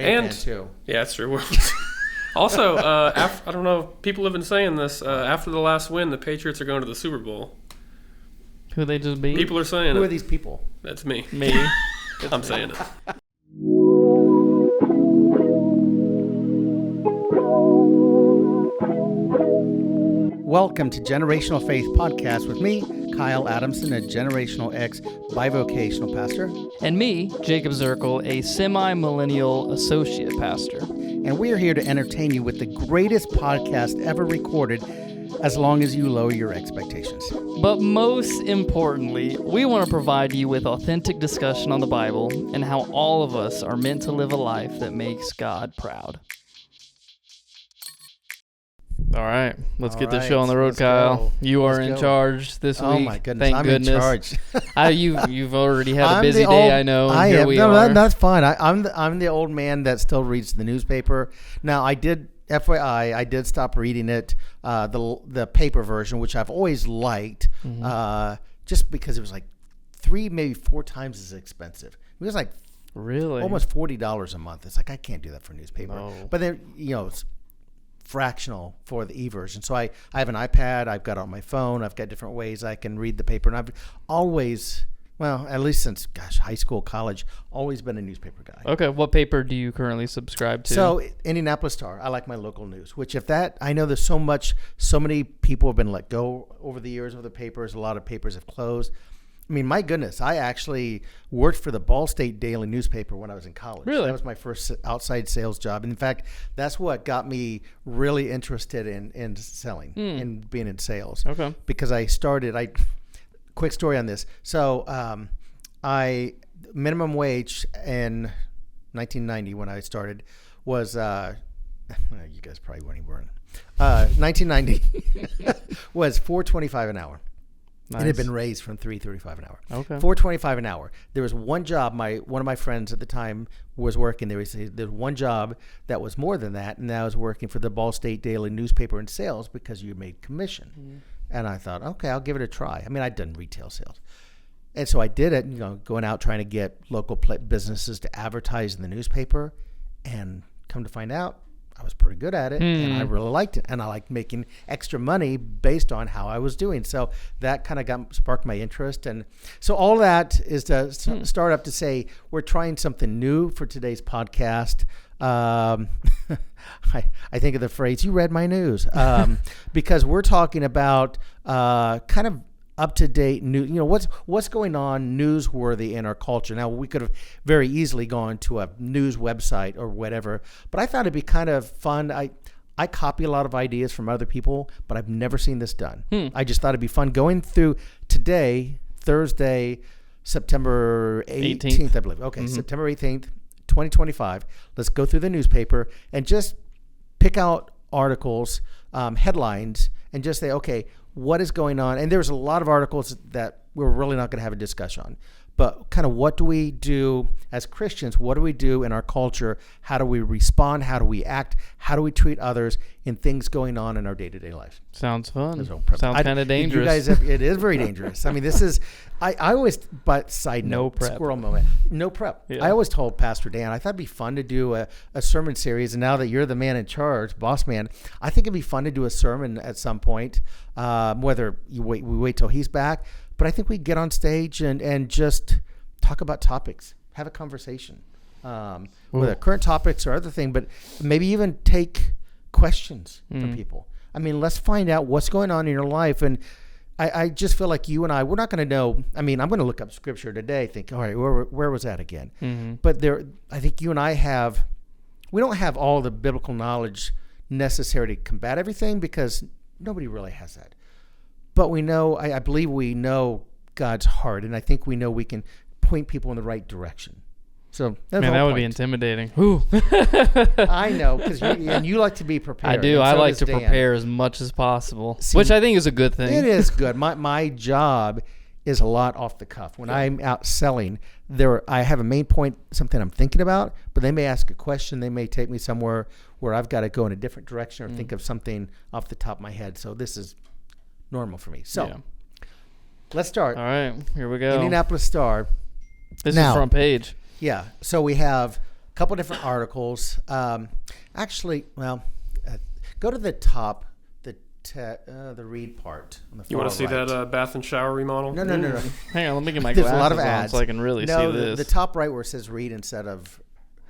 Notre Dame fan too. Yeah, that's true. Also, I don't know if people have been saying this. After the last win, the Patriots are going to the Super Bowl. Who they just beat? People are saying Who it. are these people? That's me. Me. I'm saying it. Welcome to Generational Faith Podcast with me, Kyle Adamson, a Generational X bivocational pastor. And me, Jacob Zerkel, a semi-millennial associate pastor. And we are here to entertain you with the greatest podcast ever recorded, as long as you lower your expectations. But most importantly, we want to provide you with authentic discussion on the Bible and how all of us are meant to live a life that makes God proud. All right, let's get the show on the road, Kyle. You are in charge this week. Oh my goodness, Thank I'm goodness. in charge. You've already had a busy day, I know. I Here am. we No, are. that's fine. I'm the old man that still reads the newspaper. Now, FYI, I did stop reading it, the paper version, which I've always liked, just because it was like 3, maybe 4 times as expensive. It was like Really? almost $40 a month. It's like, I can't do that for newspaper. No. But then, it's fractional for the e-version. So I have an iPad, I've got it on my phone, I've got different ways I can read the paper, and I've always, well, at least since, high school, college, always been a newspaper guy. Okay, what paper do you currently subscribe to? So, Indianapolis Star, I like my local news, which I know there's so many people have been let go over the years of the papers, a lot of papers have closed. I mean, my goodness, I actually worked for the Ball State Daily newspaper when I was in college. Really? That was my first outside sales job. In fact, that's what got me really interested in selling, in being in sales. Okay. Because quick story on this. So minimum wage in 1990 when I started was, you guys probably weren't even born. 1990 was $4.25 an hour. Nice. It had been raised from $3.35 an hour. Okay. $4.25 an hour. There was one job. One of my friends at the time was working. There's one job that was more than that, and that was working for the Ball State Daily newspaper in sales because you made commission. Mm-hmm. And I thought, okay, I'll give it a try. I mean, I'd done retail sales, and so I did it. Going out trying to get local businesses to advertise in the newspaper, and come to find out, I was pretty good at it, and I really liked it, and I liked making extra money based on how I was doing. So that kind of sparked my interest, and so all that is to start up to say we're trying something new for today's podcast. I think of the phrase "you read my news" because we're talking about kind of up-to-date news, what's going on newsworthy in our culture. Now, we could have very easily gone to a news website or whatever, but I thought it'd be kind of fun. I copy a lot of ideas from other people, but I've never seen this done. I just thought it'd be fun going through today, Thursday, September 18th, I believe. Okay, September 18th, 2025. Let's go through the newspaper and just pick out articles, headlines, and just say, okay, what is going on? And there's a lot of articles that we're really not going to have a discussion on. But kind of what do we do as Christians? What do we do in our culture? How do we respond? How do we act? How do we treat others in things going on in our day-to-day life? Sounds fun. Sounds kind of dangerous. You guys it is very dangerous. I mean, this is, I always, but side note, no prep. Squirrel moment, no prep. Yeah. I always told Pastor Dan, I thought it'd be fun to do a sermon series. And now that you're the man in charge, boss man, I think it'd be fun to do a sermon at some point, whether we wait till he's back. But I think we get on stage and just talk about topics, have a conversation, whether current topics or other thing, but maybe even take questions from people. I mean, let's find out what's going on in your life. And I just feel like you and we're not going to know. I mean, I'm going to look up scripture today, think, all right, where was that again? Mm-hmm. But I think you and we don't have all the biblical knowledge necessary to combat everything because nobody really has that. But we know, I believe we know God's heart, and I think we know we can point people in the right direction. So that would be intimidating. I know, because you like to be prepared. I do. So I like to prepare as much as possible, which I think is a good thing. It is good. My job is a lot off the cuff. When I'm out selling, I have a main point, something I'm thinking about, but they may ask a question. They may take me somewhere where I've got to go in a different direction or think of something off the top of my head. So this is normal for me. So let's start. All right, here we go. Indianapolis Star. This is front page. Yeah. So we have couple different articles. Actually, well, go to the top, the read part. On the You want to see right. that bath and shower remodel? No. Hang on, let me get my There's glasses a lot of on ads. so I can really see this. The top right where it says read instead of,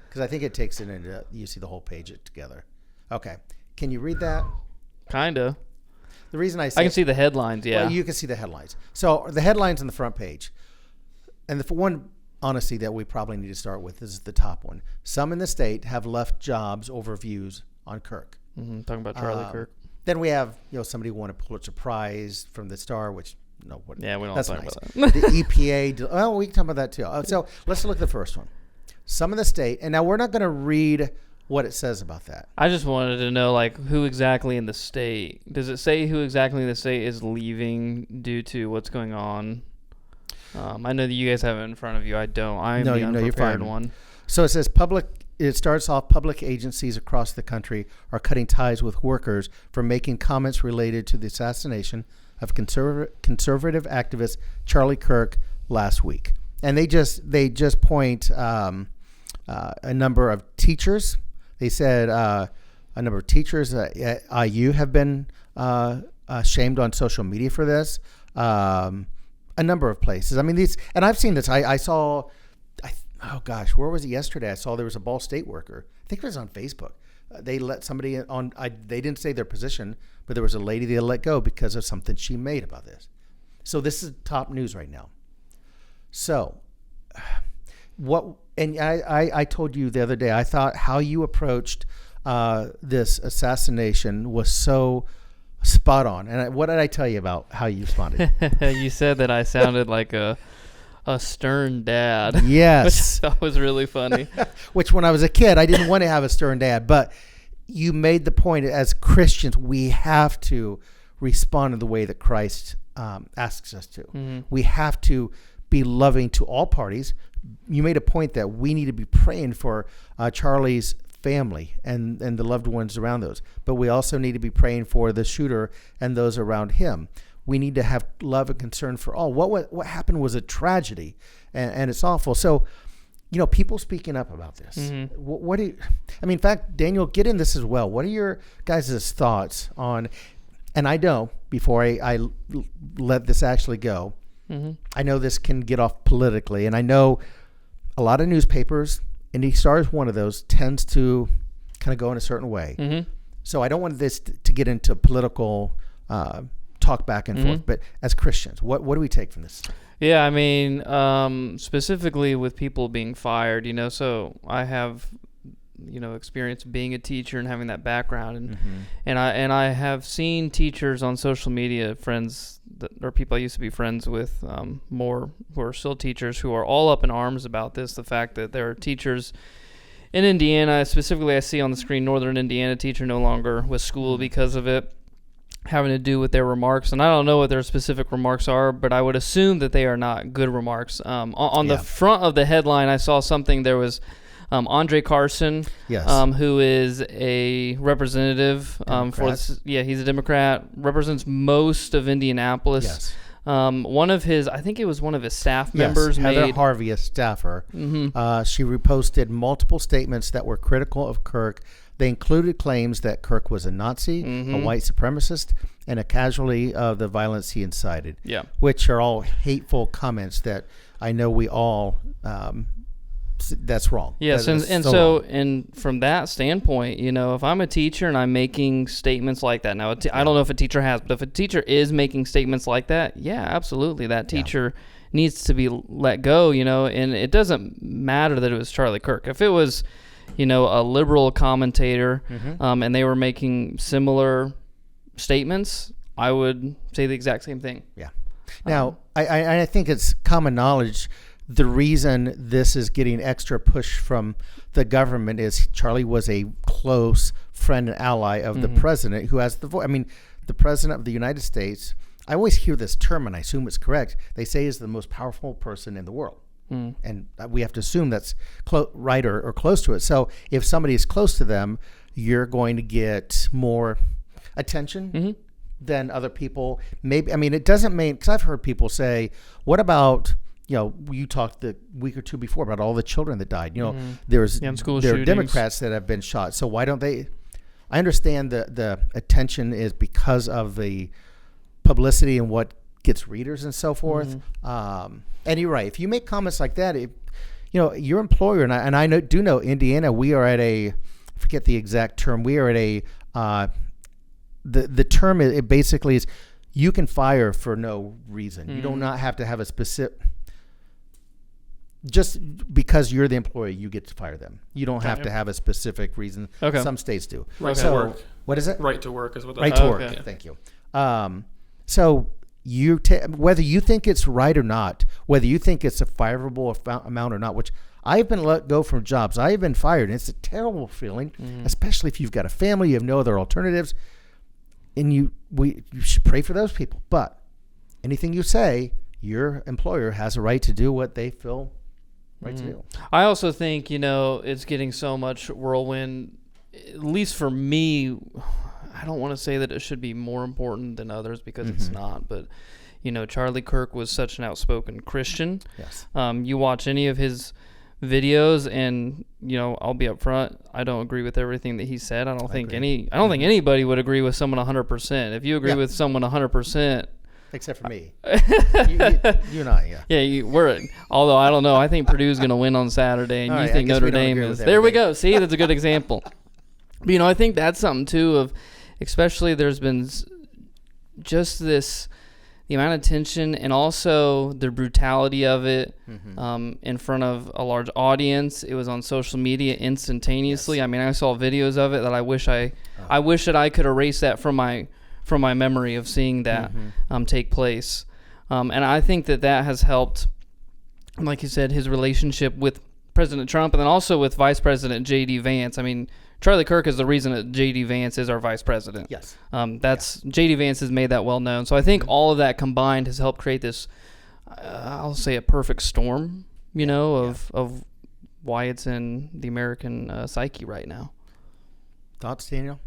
because I think it takes it into, you see the whole page together. Okay. Can you read that? Kinda. The reason I say I can see the headlines, yeah. Well, you can see the headlines. So the headlines on the front page. And the one, honesty, that we probably need to start with is the top one. Some in the state have left jobs over views on Kirk. Talking about Charlie Kirk. Then we have, somebody won a Pulitzer Prize from the Star, which, no. Yeah, we don't that's talk nice. about that. The EPA, well, we can talk about that too. So let's look at the first one. Some in the state, and now we're not going to read what it says about that. I just wanted to know, who exactly in the state. Does it say who exactly in the state is leaving due to what's going on? I know that you guys have it in front of you. I don't. I'm the unprepared one. So it says it starts off, public agencies across the country are cutting ties with workers for making comments related to the assassination of conservative activist Charlie Kirk last week. And they just point a number of teachers. They said a number of teachers at IU have been shamed on social media for this. A number of places. I mean, these, and I've seen this. I saw, oh gosh, where was it yesterday? I saw there was a Ball State worker. I think it was on Facebook. They let somebody on. They didn't say their position, but there was a lady they let go because of something she made about this. So this is top news right now. So, what? And I told you the other day, I thought how you approached this assassination was so spot on. And what did I tell you about how you responded? You said that I sounded like a stern dad. Yes. Which I thought was really funny. Which when I was a kid, I didn't want to have a stern dad. But you made the point, as Christians, we have to respond in the way that Christ asks us to. Mm-hmm. We have to be loving to all parties. You made a point that we need to be praying for Charlie's family and the loved ones around those. But we also need to be praying for the shooter and those around him. We need to have love and concern for all. What happened was a tragedy, and it's awful. So, people speaking up about this. Mm-hmm. What do you, in fact, Daniel, get in this as well. What are your guys' thoughts on, and I know before I let this actually go, mm-hmm. I know this can get off politically, and I know a lot of newspapers, Indy Star is one of those, tends to kind of go in a certain way. Mm-hmm. So I don't want this to get into political talk back and forth, but as Christians, what do we take from this? Yeah, specifically with people being fired, so I have, experience being a teacher and having that background, and I have seen teachers on social media, friends or people I used to be friends with, more who are still teachers, who are all up in arms about this. The fact that there are teachers in Indiana, specifically I see on the screen, Northern Indiana teacher no longer with school because of it, having to do with their remarks. And I don't know what their specific remarks are, but I would assume that they are not good remarks. On the front of the headline, I saw something. There was Andre Carson, yes. Who is a representative he's a Democrat, represents most of Indianapolis. Yes. One of his staff members, Heather Harvey, a staffer, she reposted multiple statements that were critical of Kirk. They included claims that Kirk was a Nazi, a white supremacist, and a casualty of the violence he incited, which are all hateful comments that I know we all that's wrong. Yes, and from that standpoint, if I'm a teacher and I'm making statements like that, now I don't know if a teacher has, but if a teacher is making statements like that, yeah, absolutely, that teacher needs to be let go, and it doesn't matter that it was Charlie Kirk. If it was, a liberal commentator, and they were making similar statements, I would say the exact same thing. Yeah. Now, I think it's common knowledge. The reason this is getting extra push from the government is Charlie was a close friend and ally of the president, who has the voice. The president of the United States, I always hear this term, and I assume it's correct, they say is the most powerful person in the world. And we have to assume that's right or close to it. So if somebody is close to them, you're going to get more attention than other people. Maybe, it doesn't mean, because I've heard people say, what about you talked the week or two before about all the children that died. School there are shootings. Democrats that have been shot. So why don't they? I understand the attention is because of the publicity and what gets readers and so forth. And you're right. If you make comments like that, your employer, and I do know Indiana, we are at I forget the exact term. We are at the term it basically is you can fire for no reason. You do not have to have a specific. Just because you're the employee, you get to fire them. You don't have to have a specific reason. Okay. Some states do. Right to work. What is it? Right to work is what that's right to work. Yeah. Thank you. So whether you think it's right or not, whether you think it's a fireable amount or not, which I've been let go from jobs. I've been fired. And it's a terrible feeling, especially if you've got a family, you have no other alternatives, and you should pray for those people. But anything you say, your employer has a right to do what they feel right to do. I also think, it's getting so much whirlwind, at least for me. I don't want to say that it should be more important than others because it's not, but Charlie Kirk was such an outspoken Christian. Yes. You watch any of his videos and I'll be up front, I don't agree with everything that he said. I don't think anybody would agree with someone 100%. If you agree with someone 100%, except for me. you and I, yeah. Yeah, although I don't know. I think Purdue's going to win on Saturday, and you think Notre Dame is. There we go. See, that's a good example. But, I think that's something, too, of especially there's been just the amount of tension and also the brutality of it in front of a large audience. It was on social media instantaneously. Yes. I mean, I saw videos of it that I wish that I could erase that from my memory of seeing that take place. And I think that has helped, like you said, his relationship with President Trump and then also with Vice President J.D. Vance. I mean, Charlie Kirk is the reason that J.D. Vance is our vice president. Yes. J.D. Vance has made that well known. So I think all of that combined has helped create this, I'll say, a perfect storm, of why it's in the American psyche right now. Thoughts, Daniel?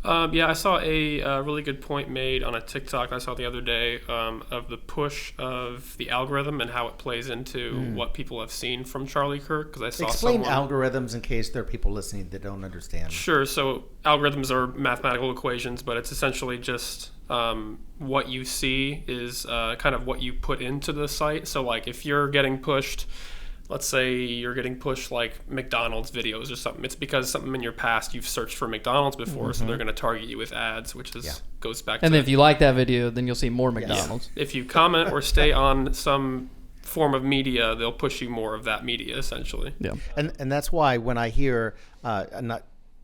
I saw a really good point made on a TikTok I saw the other day of the push of the algorithm and how it plays into what people have seen from Charlie Kirk. Because I saw Explain algorithms in case there are people listening that don't understand. Sure. So algorithms are mathematical equations, but it's essentially just what you see is kind of what you put into the site. So like if you're getting pushed, let's say you're getting pushed like McDonald's videos or something. It's because something in your past you've searched for McDonald's before, so they're going to target you with ads, which goes back to... And if you like that video, then you'll see more McDonald's. Yeah. If you comment or stay on some form of media, they'll push you more of that media, essentially. Yeah. And that's why when I hear... I know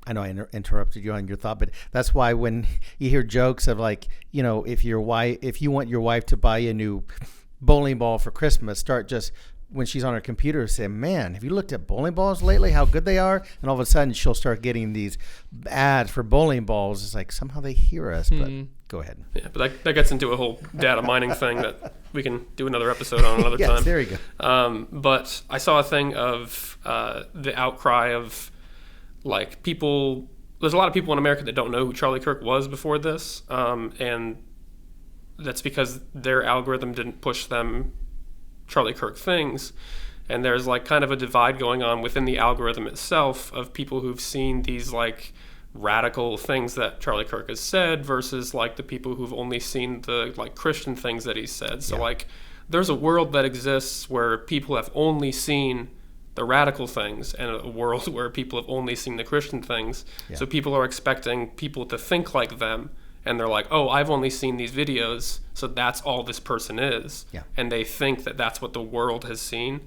I interrupted you on your thought, but that's why when you hear jokes of like, if you want your wife to buy you a new bowling ball for Christmas, start just... when she's on her computer, say, man, have you looked at bowling balls lately, how good they are? And all of a sudden she'll start getting these ads for bowling balls. It's like somehow they hear us, but go ahead. Yeah, but that gets into a whole data mining thing that we can do another episode on another time. Yes, there you go. But I saw a thing of the outcry of like people, there's a lot of people in America that don't know who Charlie Kirk was before this. And that's because their algorithm didn't push them Charlie Kirk things, and there's like kind of a divide going on within the algorithm itself of people who've seen these like radical things that Charlie Kirk has said versus like the people who've only seen the like Christian things that he's said. So like there's a world that exists where people have only seen the radical things and a world where people have only seen the Christian things. So people are expecting people to think like them. And they're like, oh, I've only seen these videos, so that's all this person is. Yeah. And they think that that's what the world has seen.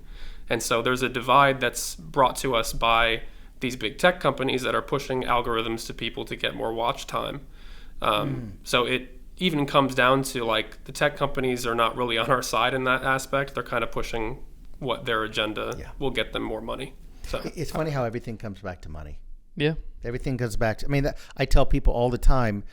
And so there's a divide that's brought to us by these big tech companies that are pushing algorithms to people to get more watch time. So it even comes down to, like, the tech companies are not really on our side in that aspect. They're kind of pushing what their agenda will get them more money. So it's funny how everything comes back to money. Yeah. Everything comes back to, I tell people all the time,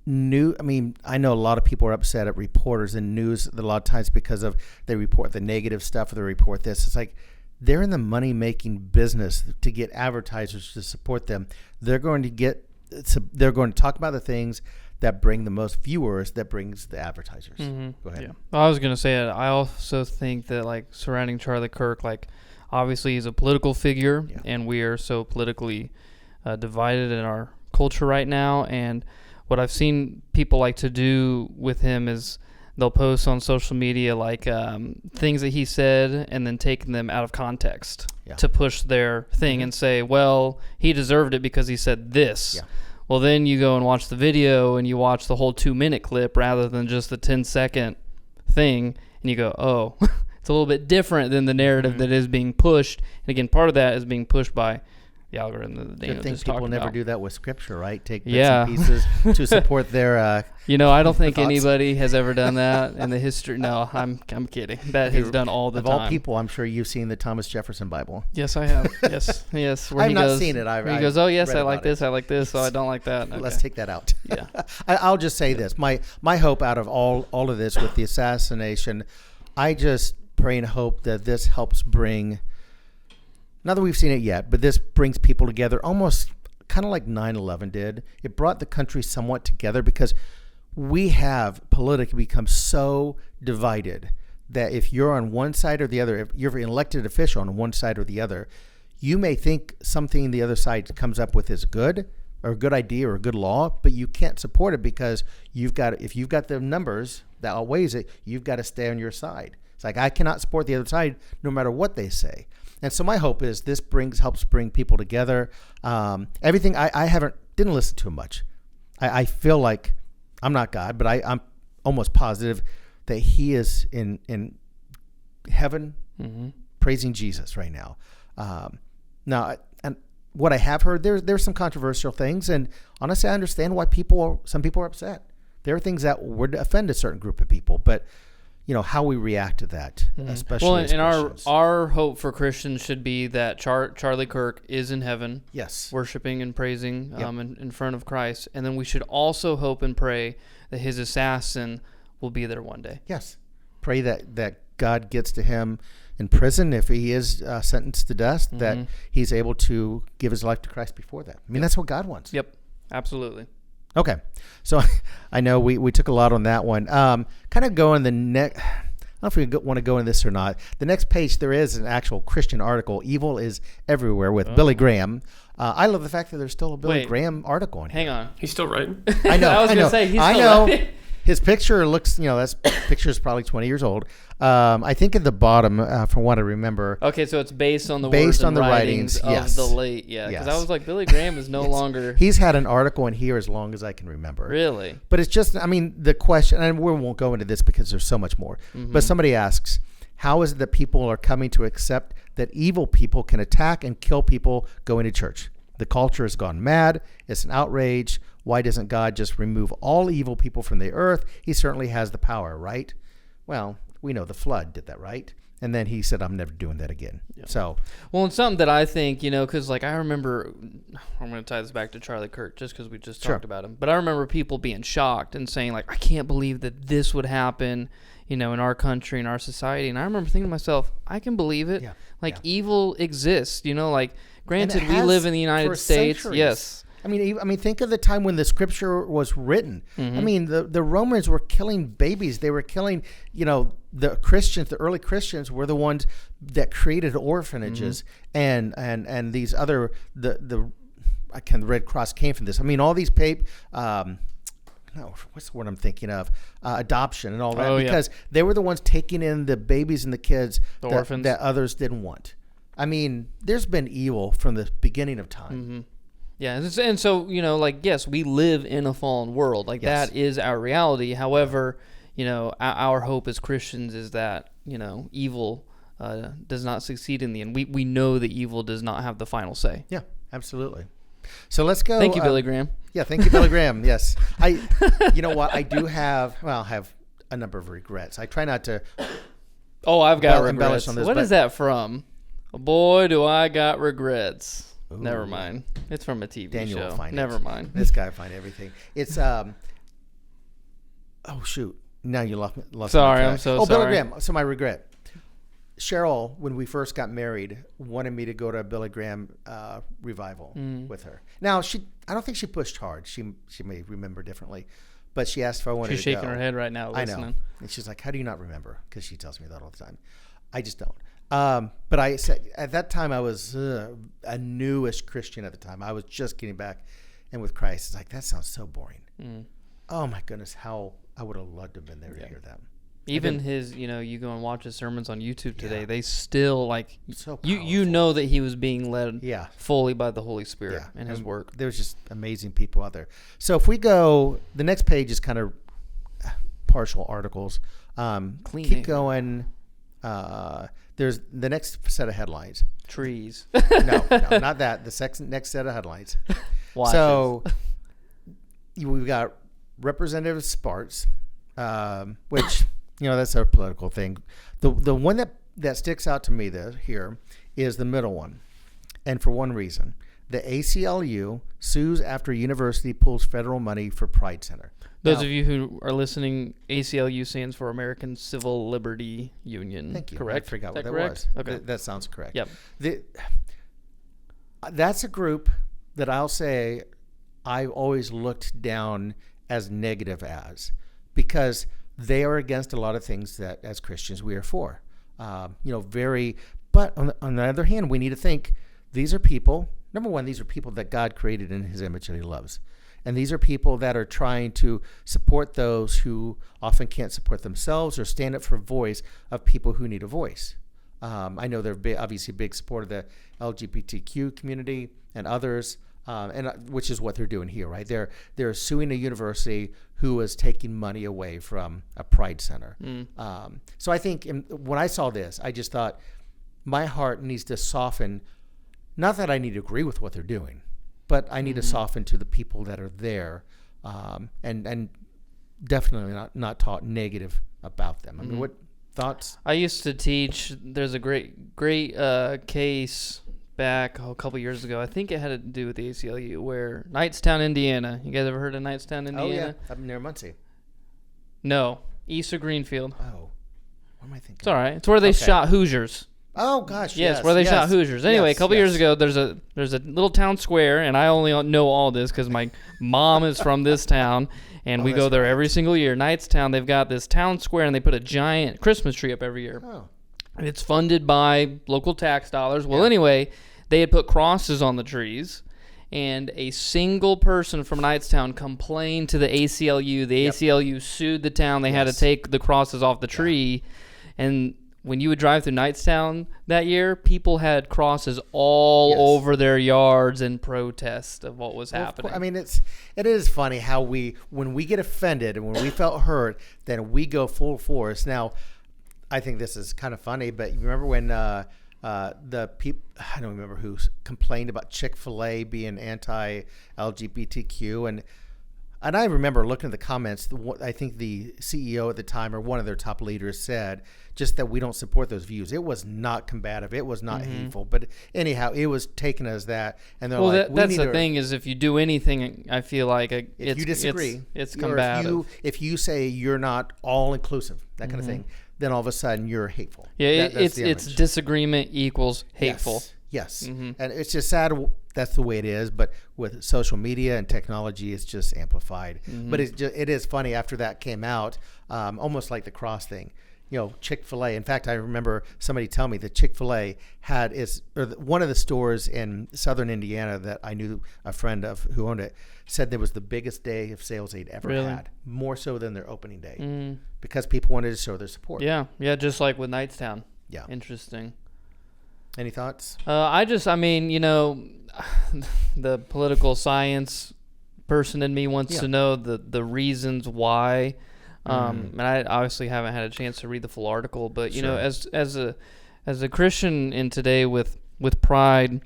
I know a lot of people are upset at reporters and news a lot of times because of they report the negative stuff or they report this. It's like they're in the money-making business to get advertisers to support them. They're going to talk about the things that bring the most viewers, that brings the advertisers. Go ahead. Yeah. Well, I was gonna say it. I also think that like surrounding Charlie Kirk, like obviously he's a political figure, and we are so politically divided in our culture right now. And what I've seen people like to do with him is they'll post on social media like things that he said and then taking them out of context to push their thing and say, well, he deserved it because he said this. Yeah. Well, then you go and watch the video and you watch the whole 2-minute clip rather than just the 10-second thing, and you go, oh, it's a little bit different than the narrative that is being pushed. And again, part of that is being pushed by the algorithm that Daniel just talked about. People never do that with scripture, right? Take bits and pieces to support their I don't think anybody has ever done that in the history. No, I'm kidding. That has done all the time. Of all people, I'm sure you've seen the Thomas Jefferson Bible. Yes, I have. Yes. I've not seen it. He goes, oh, yes, I like this, so I don't like that. Okay. Let's take that out. Yeah. I'll just say this. My hope out of all of this with the assassination, I just pray and hope that this helps bring, not that we've seen it yet, but this brings people together almost kind of like 9/11 did. It brought the country somewhat together because we have politically become so divided that if you're on one side or the other, if you're an elected official on one side or the other, you may think something the other side comes up with is good or a good idea or a good law, but you can't support it because if you've got the numbers that outweighs it, you've got to stay on your side. It's like, I cannot support the other side no matter what they say. And so my hope is this helps bring people together. Everything I didn't listen to him much. I feel like I'm not God, but I'm almost positive that he is in heaven praising Jesus right now. Now, and what I have heard, there's some controversial things, and honestly, I understand why some people are upset. There are things that would offend a certain group of people, but how we react to that, especially as Christians. Our hope for Christians should be that Charlie Kirk is in heaven, worshiping and praising in front of Christ, and then we should also hope and pray that his assassin will be there one day. Yes, pray that God gets to him in prison if he is sentenced to death, that he's able to give his life to Christ before that. I mean, that's what God wants. Yep, absolutely. Okay, so I know we took a lot on that one. Kind of going the next. I don't know if we want to go in this or not. The next page, there is an actual Christian article. Evil is everywhere with Billy Graham. I love the fact that there's still a Billy Graham article in here. Hang on, he's still writing. I know. I was gonna say he's still writing. His picture looks, that picture is probably 20 years old. I think at the bottom, from what I remember. Okay, so it's based on the words and writings of the late, because I was like, Billy Graham is no longer. He's had an article in here as long as I can remember. Really? But it's just, the question, and we won't go into this because there's so much more, but somebody asks, how is it that people are coming to accept that evil people can attack and kill people going to church? The culture has gone mad. It's an outrage. Why doesn't God just remove all evil people from the earth? He certainly has the power, right? Well, we know the flood did that, right? And then he said, I'm never doing that again. Yeah. So, well, and something that I think, because I remember, I'm going to tie this back to Charlie Kirk just because we just talked about him. But I remember people being shocked and saying, like, I can't believe that this would happen, in our country, in our society. And I remember thinking to myself, I can believe it. Yeah. Evil exists, Granted, we live in the United States. Centuries. Yes. I mean, think of the time when the scripture was written. I mean, the Romans were killing babies. They were killing, the Christians, the early Christians were the ones that created orphanages and these other, the Red Cross came from this. I mean, all these what's the word I'm thinking of? Adoption and all that, because they were the ones taking in the babies and the kids, the orphans that others didn't want. I mean, there's been evil from the beginning of time. Yeah, and so, yes, we live in a fallen world. That is our reality. However, our hope as Christians is that, evil does not succeed in the end. We know that evil does not have the final say. Yeah, absolutely. So let's go. Thank you, Billy Graham. Yeah, thank you, Billy Graham. Yes. You know what? I do have a number of regrets. I try not to. Oh, I've got regrets. Embellish on this. What is that from? Boy, do I got regrets. Ooh. Never mind. It's from a TV Daniel show. Will find Never it. mind. This guy will find everything. It's oh shoot! Now you lost sorry, me. I'm so sorry. Billy Graham. So my regret. Cheryl, when we first got married, wanted me to go to a Billy Graham revival with her. Now, I don't think she pushed hard. She may remember differently, but she asked if I wanted to go. She's shaking her head right now listening. I know. And she's like, how do you not remember? Because she tells me that all the time. I just don't. But I said, at that time, I was a newish Christian at the time. I was just getting back in with Christ. It's like, that sounds so boring. Oh, my goodness, how I would have loved to have been there to hear that. Even his, you go and watch his sermons on YouTube today, they still, like, so you know that he was being led fully by the Holy Spirit in his work. There's just amazing people out there. So if we go, the next page is kind of partial articles. Keep going. There's the next set of headlines. Trees. No, not that. The next set of headlines. Watches. So we've got Representative Sparks, which... that's a political thing. The one that sticks out to me here is the middle one. And for one reason. The ACLU sues after university pulls federal money for Pride Center. Those of you who are listening, ACLU stands for American Civil Liberty Union. Thank you. Correct? I forgot what that correct? was. Okay. That sounds correct. Yep. That's a group that I'll say I've always looked down as negative as, because they are against a lot of things that as Christians we are for. But on the other hand, we need to think these are people, number one, these are people that God created in his image that he loves. And these are people that are trying to support those who often can't support themselves or stand up for voice of people who need a voice. I know they're obviously a big supporter of the LGBTQ community and others, and which is what they're doing here, right? They're suing a university who is taking money away from a Pride Center. So I think when I saw this, I just thought my heart needs to soften. Not that I need to agree with what they're doing, but I need to soften to the people that are there, and definitely not talk negative about them. I mean, what thoughts? I used to teach. There's a great case back a couple years ago. I think it had to do with the ACLU, where Knightstown, Indiana. You guys ever heard of Knightstown, Indiana? Oh yeah, up near Muncie. No, east of Greenfield. Oh, what am I thinking? It's all right. It's where they shot Hoosiers. Oh gosh, yes, where they shot Hoosiers. Anyway, a couple years ago, there's a little town square, and I only know all this because my mom is from this town, and we go there every single year. Knightstown, they've got this town square, and they put a giant Christmas tree up every year. Oh. And it's funded by local tax dollars. Well, anyway, they had put crosses on the trees, and a single person from Knightstown complained to the ACLU. The ACLU sued the town. They had to take the crosses off the tree, and when you would drive through Knightstown that year, people had crosses all over their yards in protest of what was happening. I mean, it is funny how when we get offended and when we felt hurt, then we go full force. Now, I think this is kind of funny, but you remember when the people, I don't remember who complained about Chick-fil-A being anti-LGBTQ, and I remember looking at the comments. I think the CEO at the time, or one of their top leaders, said just that we don't support those views. It was not combative. It was not hateful. But anyhow, it was taken as that. And they're like, that's the thing is, if you do anything, I feel like if you disagree, it's combative. If you say you're not all inclusive, that kind of thing, then all of a sudden you're hateful. Yeah, it's disagreement equals hateful. Yes. And it's just sad that's the way it is, but with social media and technology, it's just amplified. But it is funny after that came out, almost like the cross thing. Chick-fil-A. In fact, I remember somebody telling me that Chick-fil-A one of the stores in southern Indiana that I knew a friend of who owned it said there was the biggest day of sales they'd ever had, more so than their opening day, because people wanted to show their support. Yeah, just like with Knightstown. Yeah. Interesting. Any thoughts? I mean, the political science person in me wants to know the reasons why. And I obviously haven't had a chance to read the full article, but as a Christian in today with pride,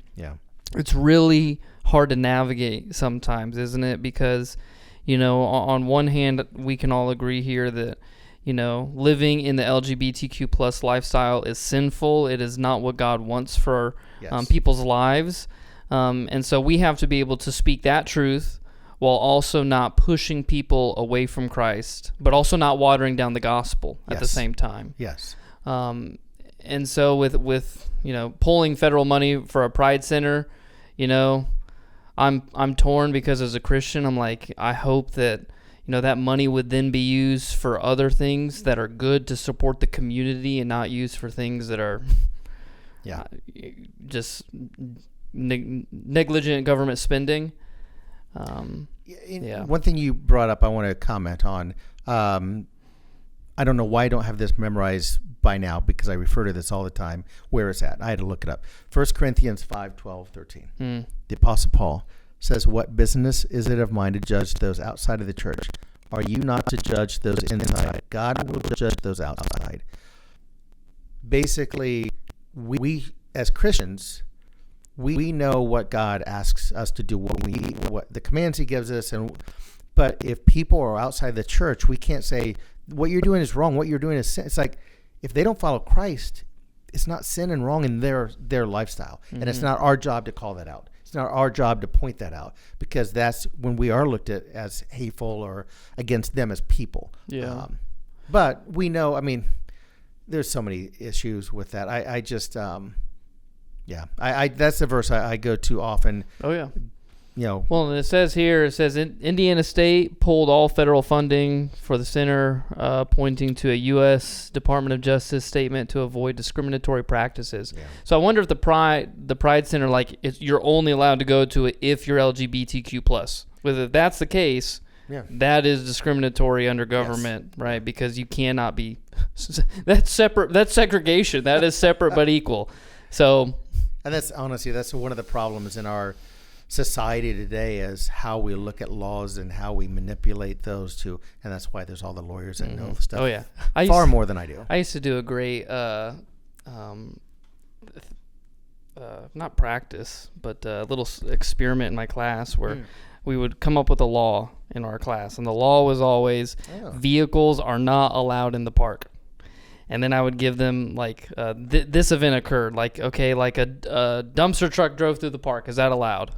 it's really hard to navigate sometimes, isn't it? Because on one hand, we can all agree here that living in the LGBTQ plus lifestyle is sinful. It is not what God wants for people's lives, and so we have to be able to speak that truth while also not pushing people away from Christ, but also not watering down the gospel at the same time. Yes. and so with pulling federal money for a Pride Center, I'm torn, because as a Christian, I'm like, I hope that that money would then be used for other things that are good to support the community, and not used for things that are just negligent government spending. One thing you brought up I want to comment on. I don't know why I don't have this memorized by now, because I refer to this all the time. Where is that? I had to look it up. 1 Corinthians 5:12-13. The Apostle Paul says, "What business is it of mine to judge those outside of the church? Are you not to judge those inside? God will judge those outside." Basically, we as Christians, we know what God asks us to do, what the commands He gives us, but if people are outside the church, we can't say what you're doing is wrong. What you're doing is sin. It's like, if they don't follow Christ, it's not sin and wrong in their lifestyle, and it's not our job to call that out. It's not our job to point that out, because that's when we are looked at as hateful or against them as people. Yeah. But we know, there's so many issues with that. I just, that's the verse I go to often. Oh, yeah. Well, and it says here, Indiana State pulled all federal funding for the center, pointing to a U.S. Department of Justice statement to avoid discriminatory practices. Yeah. So I wonder if the Pride Center, you're only allowed to go to it if you're LGBTQ+. Whether that's the case, that is discriminatory under government, right? Because you cannot be. That's separate. That's segregation. That is separate but equal. So. And that's one of the problems in our society today, is how we look at laws and how we manipulate those two, and that's why there's all the lawyers that know the stuff. Oh yeah, far more than I do. I used to do a great, not practice, but a little experiment in my class where we would come up with a law in our class, and the law was always vehicles are not allowed in the park. And then I would give them this event occurred, a dumpster truck drove through the park. Is that allowed?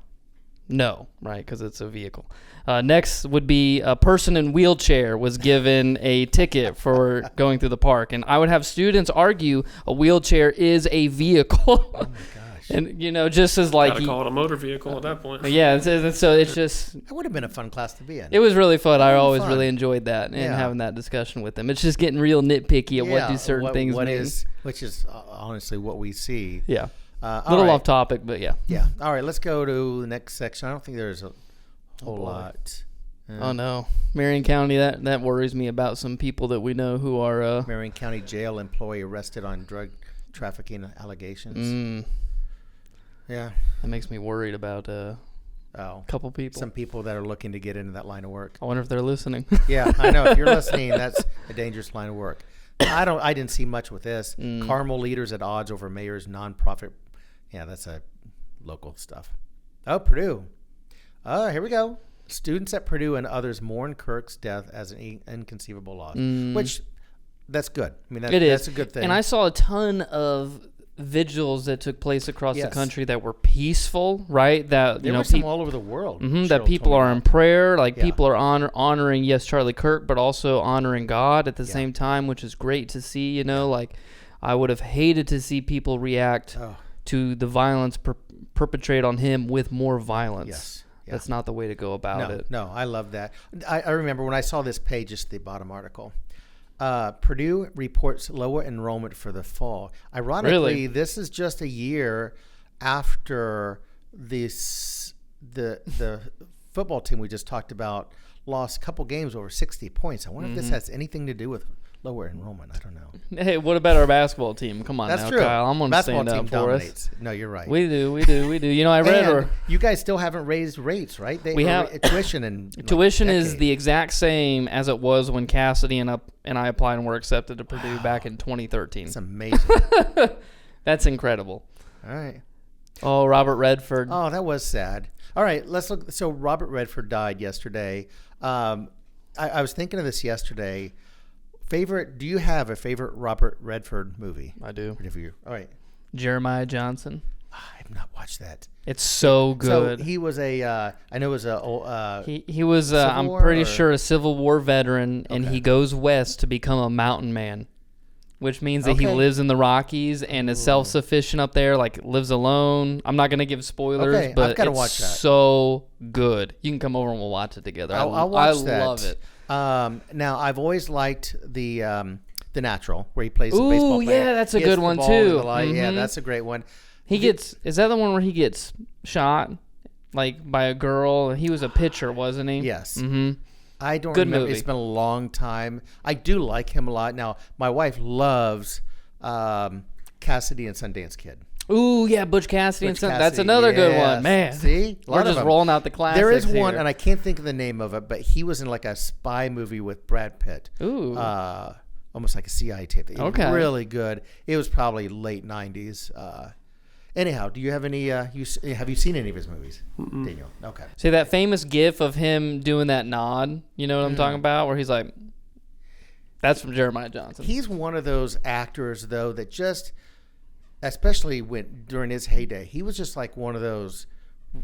No, right, because it's a vehicle. Next would be a person in wheelchair was given a ticket for going through the park. And I would have students argue a wheelchair is a vehicle. Oh, my gosh. And, just as Gotta call it a motor vehicle at that point. Yeah, and so it's just. It would have been a fun class to be in. It was really fun. I always really enjoyed that and having that discussion with them. It's just getting real nitpicky at what do certain things mean. Which is honestly what we see. Yeah. A little off topic, but yeah. Yeah. All right, let's go to the next section. I don't think there's a whole lot. Oh, no. Marion County, that worries me about some people that we know who are... Marion County jail employee arrested on drug trafficking allegations. Yeah. That makes me worried about a couple people. Some people that are looking to get into that line of work. I wonder if they're listening. Yeah, I know. If you're listening, that's a dangerous line of work. I didn't see much with this. Carmel leaders at odds over mayor's nonprofit. Yeah, that's a local stuff. Oh, Purdue. Here we go. Students at Purdue and others mourn Kirk's death as an inconceivable loss, which that's good. That's a good thing. And I saw a ton of vigils that took place across the country that were peaceful, right? That there were some all over the world. That people are in prayer, people are honoring Charlie Kirk, but also honoring God at the same time, which is great to see. I would have hated to see people react to the violence perpetrated on him with more violence. Yes. Yeah. That's not the way to go about it. No, I love that. I remember when I saw this page, just the bottom article. Purdue reports lower enrollment for the fall. Ironically, this is just a year after the football team we just talked about lost a couple games over 60 points. I wonder if this has anything to do with lower enrollment. I don't know. Hey, what about our basketball team? Come on, that's now, true. Kyle. I'm going to stand up for dominates. us. No, you're right. We do. I read you guys still haven't raised rates, right? We have tuition and tuition is the exact same as it was when Cassidy and I applied and were accepted to Purdue back in 2013. It's amazing. That's incredible. All right. Oh, Robert Redford. Oh, that was sad. All right, let's look. So Robert Redford died yesterday. I was thinking of this yesterday. Do you have a favorite Robert Redford movie? I do. All right. Jeremiah Johnson. I have not watched that. It's so good. So he was I know it was he was I'm pretty sure a Civil War veteran, and he goes west to become a mountain man. which means that he Okay. lives in the Rockies and is self-sufficient up there, like lives alone. I'm not going to give spoilers, Okay, I've but gotta it's watch that. so good. You can come over and we'll watch it together. I'll watch I that. love it. Now I've always liked the Natural, where he plays the Ooh, baseball player. yeah, that's a Hits good the one, ball into too. the light. Yeah, Mhm. that's a great one. Is that the one where he gets shot, like by a girl? He was a pitcher, wasn't he? Yes. Mm-hmm. I don't Good remember. movie. It's been a long time. I do like him a lot. Now, my wife loves Cassidy and Sundance Kid. Ooh, yeah, Butch Cassidy and Butch Son. That's Cassidy, another good yes. one, man. See? A lot We're of just them. rolling out the classics. There is one, here. and I can't think of the name of it, but he was in like a spy movie with Brad Pitt. Ooh. Almost like a CIA tape. It was Okay. really good. It was probably late 90s. Anyhow, do you have any, have you seen any of his movies, Daniel? Okay. See that famous gif of him doing that nod? You know what I'm talking about? Where he's like, that's from Jeremiah Johnson. He's one of those actors, though, that just, especially during his heyday, he was just like one of those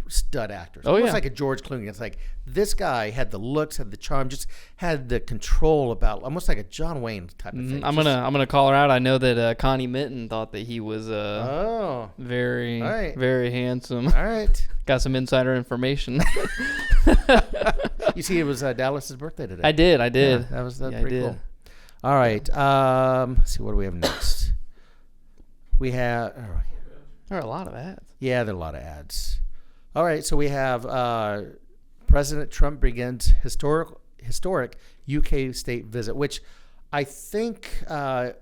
stud actors. Oh, Almost yeah. like a George Clooney. It's like this guy had the looks, had the charm, just had the control about, almost like a John Wayne type of thing. I'm gonna call her out. I know that Connie Mitten thought that he was Oh, very, All right. very handsome. all right. Got some insider information. You see, it was Dallas's birthday today. I did. Yeah, that's Yeah, I pretty did. cool. All right. Let's see, what do we have next? We have. There are a lot of ads. Yeah, there are a lot of ads. All right, so we have President Trump begins historic UK state visit, which I think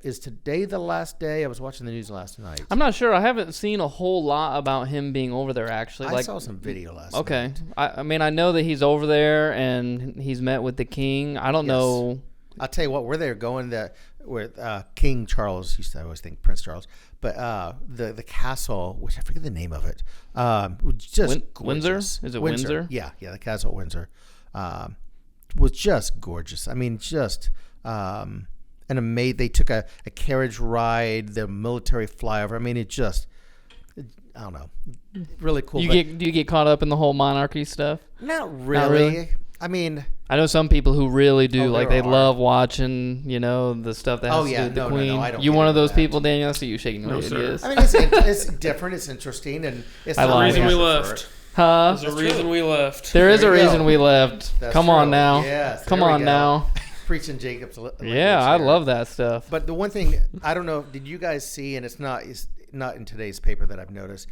is today the last day. I was watching the news last night. I'm not sure. I haven't seen a whole lot about him being over there, actually. I saw some video last night. Okay. I mean, I know that he's over there and he's met with the king. I don't Yes. know. I'll tell you what, where they're going with King Charles, used to always think Prince Charles, but the castle, which I forget the name of it, was just Windsor? gorgeous. Is it Windsor? Yeah, the castle at Windsor was just gorgeous. I mean, just an amazing. They took a carriage ride, the military flyover. I mean, it just, I don't know, really cool. Do you get caught up in the whole monarchy stuff? Not really. Not really? I mean, I know some people who really do. Oh, Like there they are. love watching, the stuff that has to do with the no, queen. I don't You get one of into those that. people, Daniel? I see you shaking your No, head. sir. Yes. I mean, it's different. It's interesting, and it's I not lied. Reason we really left. Huh? There's a reason we left. There is a There you reason go. we left. That's Come on true. now. Yes, Come there we on go. now. Preaching Jacob's. Yeah, I love that stuff. But the one thing I don't know, did you guys see? And it's not in today's paper that I've noticed.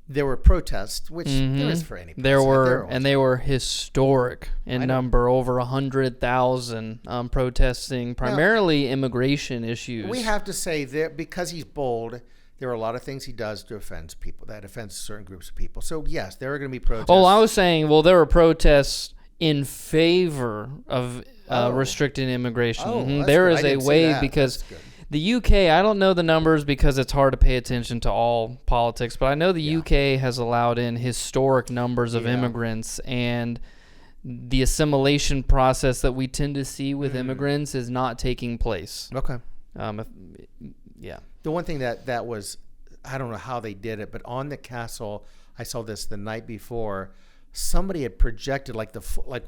There were protests, which there is for any place. There Like, were, are and they were historic in I know. number, over 100,000 protesting primarily immigration issues. We have to say that because he's bold, there are a lot of things he does to offend people, that offends certain groups of people. So yes, there are going to be protests. Oh, I was saying, well, there were protests in favor of restricting immigration. Oh, Mhm. that's There good. is I a didn't see wave that. because That's good. the UK, I don't know the numbers because it's hard to pay attention to all politics, but I know the UK has allowed in historic numbers of Yeah. immigrants, and the assimilation process that we tend to see with immigrants is not taking place. Okay. Yeah. The one thing that was, I don't know how they did it, but on the castle, I saw this the night before. Somebody had projected like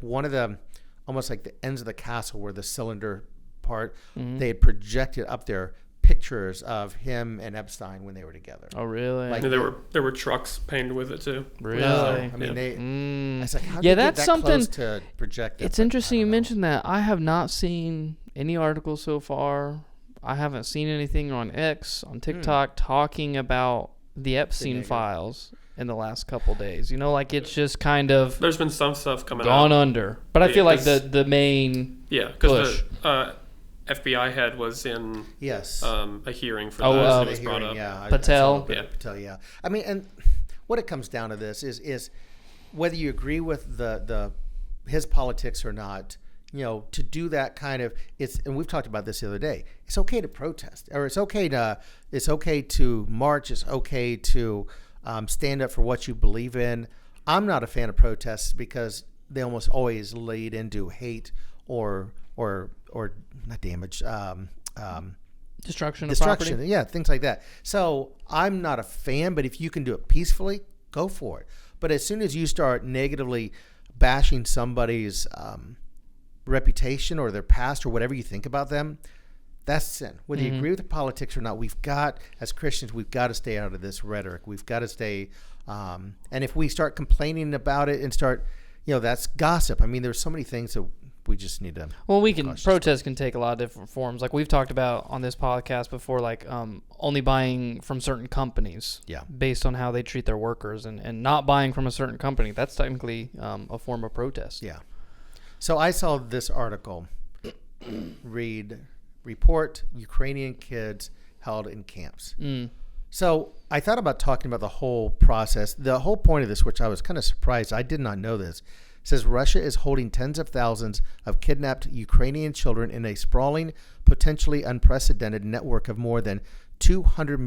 one of the, almost like the ends of the castle where the cylinder part, they had projected up there pictures of him and Epstein when they were together. Oh, really? Like- And there were trucks painted with it too. Really? I mean, Yeah. they. I was like, how Yeah, did they that's get that something- close to project that? It's But I interesting you don't know. mentioned that. I have not seen any articles so far. I haven't seen anything on X, on TikTok, talking about the Epstein negative. files in the last couple days. Like it's just kind of There's been some stuff coming gone out. under. But I Yeah, feel like 'cause- the main Yeah, because push. the FBI head was in Yes. a hearing for Oh, that. uh, and it was brought Hearing, up. yeah, I Patel. saw the bit of Patel, yeah. I mean, and what it comes down to this is whether you agree with the his politics or not. To do that kind of, and we've talked about this the other day. It's okay to protest, or it's okay to march. It's okay to stand up for what you believe in. I'm not a fan of protests because they almost always lead into hate or not damage. destruction of Destruction, property. yeah, things like that. So I'm not a fan, but if you can do it peacefully, go for it. But as soon as you start negatively bashing somebody's reputation or their past or whatever you think about them, That's sin. Whether you agree with the politics or not, as Christians, we've got to stay out of this rhetoric. We've got to stay, and if we start complaining about it and start, that's gossip. I mean, there's so many things that we just need to. Well, protest can take a lot of different forms. Like we've talked about on this podcast before, like only buying from certain companies based on how they treat their workers and not buying from a certain company. That's technically a form of protest. Yeah. So I saw this article report Ukrainian kids held in camps. So I thought about talking about the whole process. The whole point of this, which I was kind of surprised, I did not know this, says Russia is holding tens of thousands of kidnapped Ukrainian children in a sprawling, potentially unprecedented network of more than 200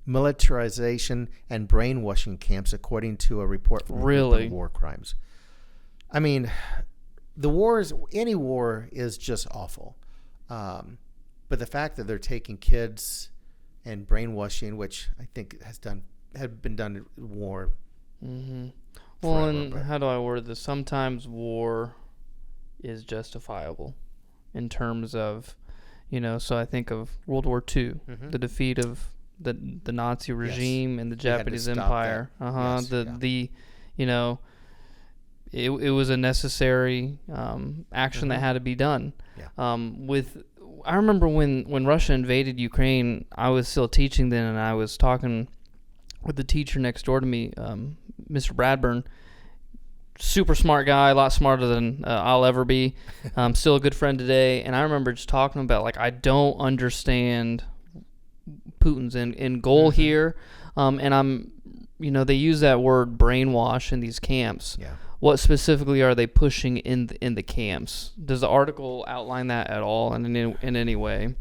militarization and brainwashing camps, according to a report from War Crimes. I mean, any war is just awful. But the fact that they're taking kids and brainwashing, which I think had been done in war. Mm-hmm. Well, and how do I word this? Sometimes war is justifiable in terms of, so I think of World War II, the defeat of the Nazi regime and the Japanese Empire. It was a necessary action that had to be done. I remember when Russia invaded Ukraine, I was still teaching then, and I was talking with the teacher next door to me, Mr. Bradburn. Super smart guy, a lot smarter than I'll ever be. Still a good friend today. And I remember just talking about, like, I don't understand Putin's end goal here. And they use that word brainwash in these camps. Yeah. What specifically are they pushing in the camps? Does the article outline that at all in any way?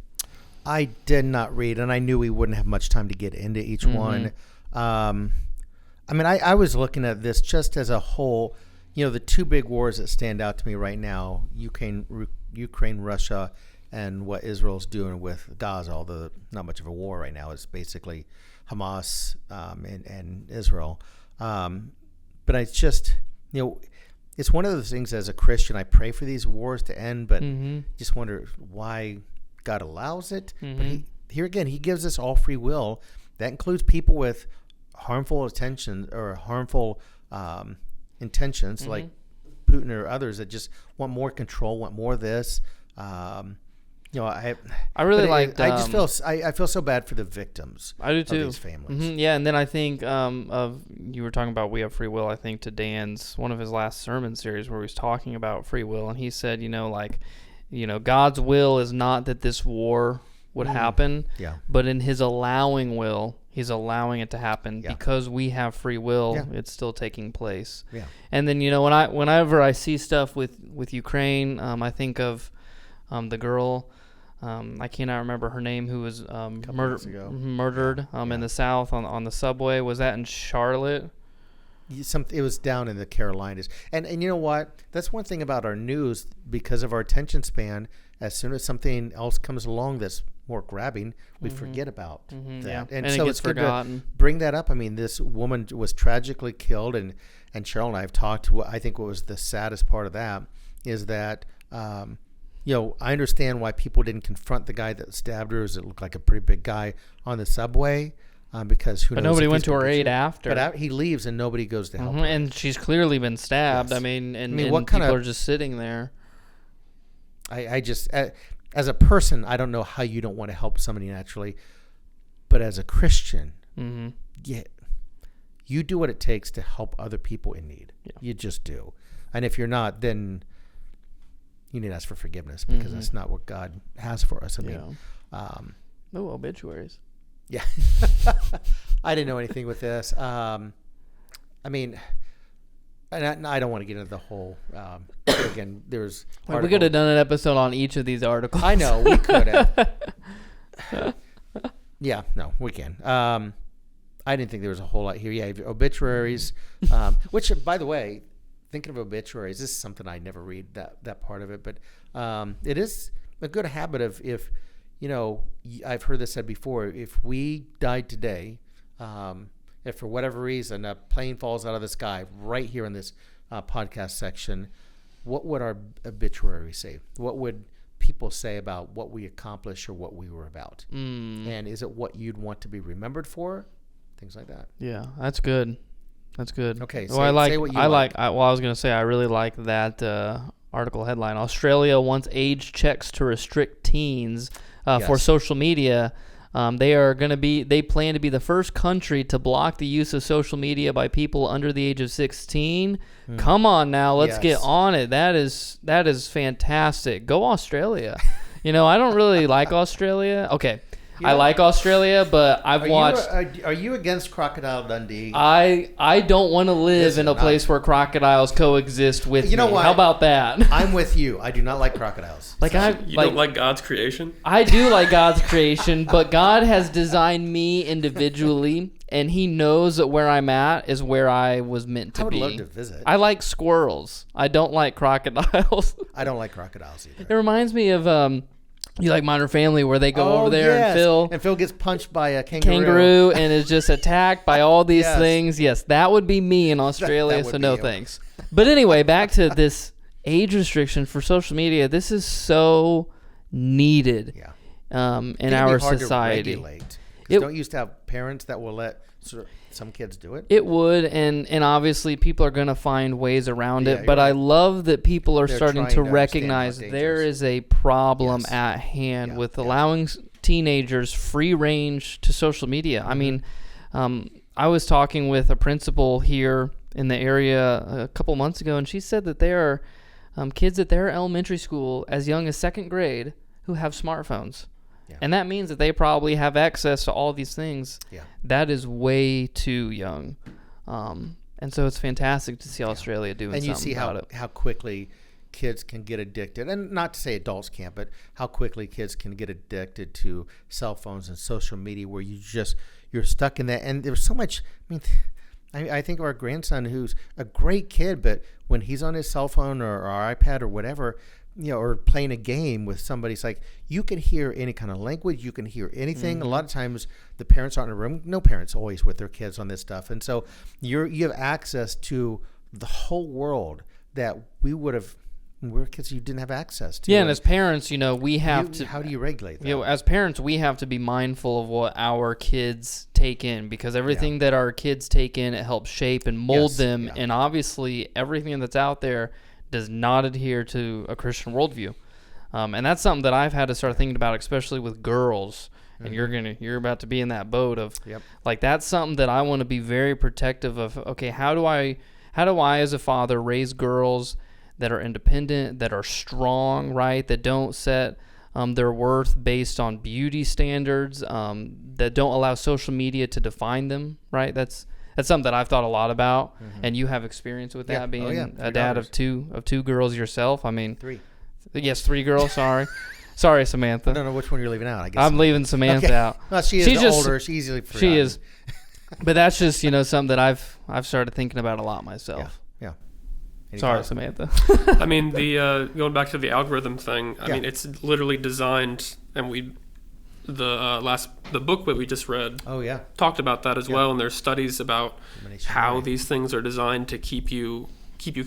I did not read, and I knew we wouldn't have much time to get into each one. I was looking at this just as a whole. The two big wars that stand out to me right now, Ukraine, Russia, and what Israel's doing with Gaza, although not much of a war right now. It's basically Hamas and Israel. But it's just... it's one of those things as a Christian, I pray for these wars to end, but just wonder why God allows it. But here again, he gives us all free will. That includes people with harmful intentions or harmful intentions, like Putin or others that just want more control, want more of this. I really like. I just feel so bad for the victims. I do too. Of these families. Yeah, and then I think of you were talking about we have free will. I think to Dan's one of his last sermon series where he was talking about free will, and he said, God's will is not that this war would happen, but in His allowing will, He's allowing it to happen because we have free will. Yeah. It's still taking place. Yeah. And then whenever I see stuff with Ukraine, I think of the girl. I cannot remember her name, who was murdered in the South on the subway. Was that in Charlotte? It was down in the Carolinas. And you know what? That's one thing about our news, because of our attention span. As soon as something else comes along that's more grabbing, we forget about that. Yeah. And so it's forgotten. Good to bring that up. I mean, this woman was tragically killed, and Cheryl and I have talked. I think what was the saddest part of that is that I understand why people didn't confront the guy that stabbed her, as it looked like a pretty big guy on the subway, because who knows? But nobody went to her aid after. But he leaves and nobody goes to help her. And she's clearly been stabbed. Yes. What people are just sitting there. I just, as a person, I don't know how you don't want to help somebody naturally, but as a Christian, you do what it takes to help other people in need. Yeah. You just do. And if you're not, then you need to ask for forgiveness, because that's not what God has for us. No obituaries. Yeah. I didn't know anything with this. And I don't want to get into the whole, again, there's... we could have done an episode on each of these articles. I know, we could have. Yeah, no, we can. I didn't think there was a whole lot here. Yeah, obituaries, which, by the way, thinking of obituaries, this is something I never read, that part of it, but it is a good habit of, if, I've heard this said before, if we died today, if for whatever reason a plane falls out of the sky right here in this podcast section, what would our obituary say? What would people say about what we accomplished or what we were about? And is it what you'd want to be remembered for? Things like that. Yeah, that's good. That's good. Okay, Well, say what you like. I was going to say, I really like that article headline. Australia wants age checks to restrict teens for Yes. social media. They plan to be the first country to block the use of social media by people under the age of 16. Come on now, let's get Yes. on it. That is fantastic. Go Australia. I don't really like Australia. Okay. I like Australia, but I've watched. Are you against Crocodile Dundee? I don't want to live Listen, in a place where crocodiles coexist with You know me. what? How about that? I'm with you. I do not like crocodiles. You don't like God's creation? I do like God's creation, but God has designed me individually, and He knows that where I'm at is where I was meant to I would be. love to visit. I like squirrels. I don't like crocodiles. I don't like crocodiles It either. reminds me of you like Modern Family, where they go over there yes. and Phil gets punched by a kangaroo. kangaroo and is just attacked by all these Yes. things. Yes, that would be me in Australia, that would so be no you. thanks. But anyway, back to this age restriction for social media. This is so needed Yeah. in It'd our be hard society. To regulate. 'Cause It- don't you used to have parents that will let some kids do it? It would, and obviously people are going to find ways around Yeah, it. you're But I right. love that people are They're starting trying to to recognize understand how there dangerous. is a problem Yes. at hand Yeah, with yeah. allowing teenagers free range to social media. Mm-hmm. I mean, I was talking with a principal here in the area a couple months ago, and she said that there are kids at their elementary school as young as second grade who have smartphones. Yeah. And that means that they probably have access to all these things. Yeah. That is way too young. And so it's fantastic to see Australia doing And you something see about it. how quickly kids can get addicted, and not to say adults can't, but how quickly kids can get addicted to cell phones and social media, where you're stuck in that. And there's so much. I mean, I think of our grandson, who's a great kid, but when he's on his cell phone or iPad or whatever, or playing a game with somebody, it's like you can hear any kind of language, you can hear anything. A lot of times the parents aren't in the room. No parents always with their kids on this stuff, and so you have access to the whole world that we would have. When we were kids, you didn't have access to. Yeah, and as parents, we have to. How do you regulate that? As parents, we have to be mindful of what our kids take in, because everything that our kids take in, it helps shape and mold Yes, them. yeah. And obviously, everything that's out there does not adhere to a Christian worldview. And that's something that I've had to start thinking about, especially with girls. And you're about to be in that boat of like, that's something that I want to be very protective of. Okay, how do I as a father raise girls that are independent, that are strong, right? That don't set their worth based on beauty standards, that don't allow social media to define them, right? That's something that I've thought a lot about, and you have experience with that, being a dad of two girls yourself. I mean, 3. Yes, 3 girls. Sorry, Samantha. I don't know which one you're leaving out. I guess I'm leaving Samantha Okay. out. Well, she's older. She's easily forgotten. She is, but that's just something that I've started thinking about a lot myself. Yeah. Any Sorry, thoughts? Samantha. I mean, the going back to the algorithm thing. I mean, it's literally designed, and the book that we just read Oh yeah. talked about that as well. And there's studies about Elimination how rate. these things are designed to keep you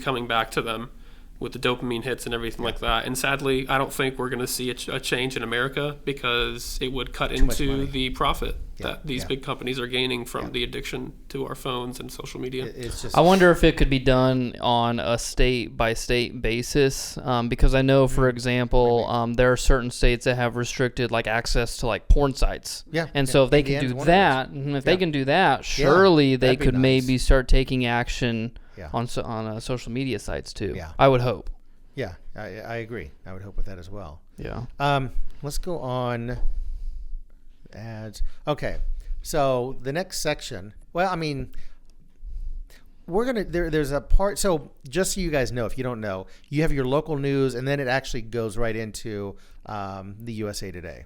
coming back to them with the dopamine hits and everything like that. And sadly, I don't think we're going to see a change in America, because it would cut much into money. the profit Yeah, that these yeah. big companies are gaining from the addiction to our phones and social media. It's just. I wonder if it could be done on a state-by-state basis, because I know, for example, there are certain states that have restricted like access to like porn sites. Yeah, And yeah. so if they can Indiana's do one of that, if they Yeah. can do that, surely they that'd be could nice. maybe start taking action Yeah. on social media sites too. Yeah. I would hope. Yeah, I agree. I would hope with that as well. Yeah. Let's go on. Ads. Okay. So the next section. Well, I mean, we're gonna. There's a part. So just so you guys know, if you don't know, you have your local news, and then it actually goes right into the USA Today.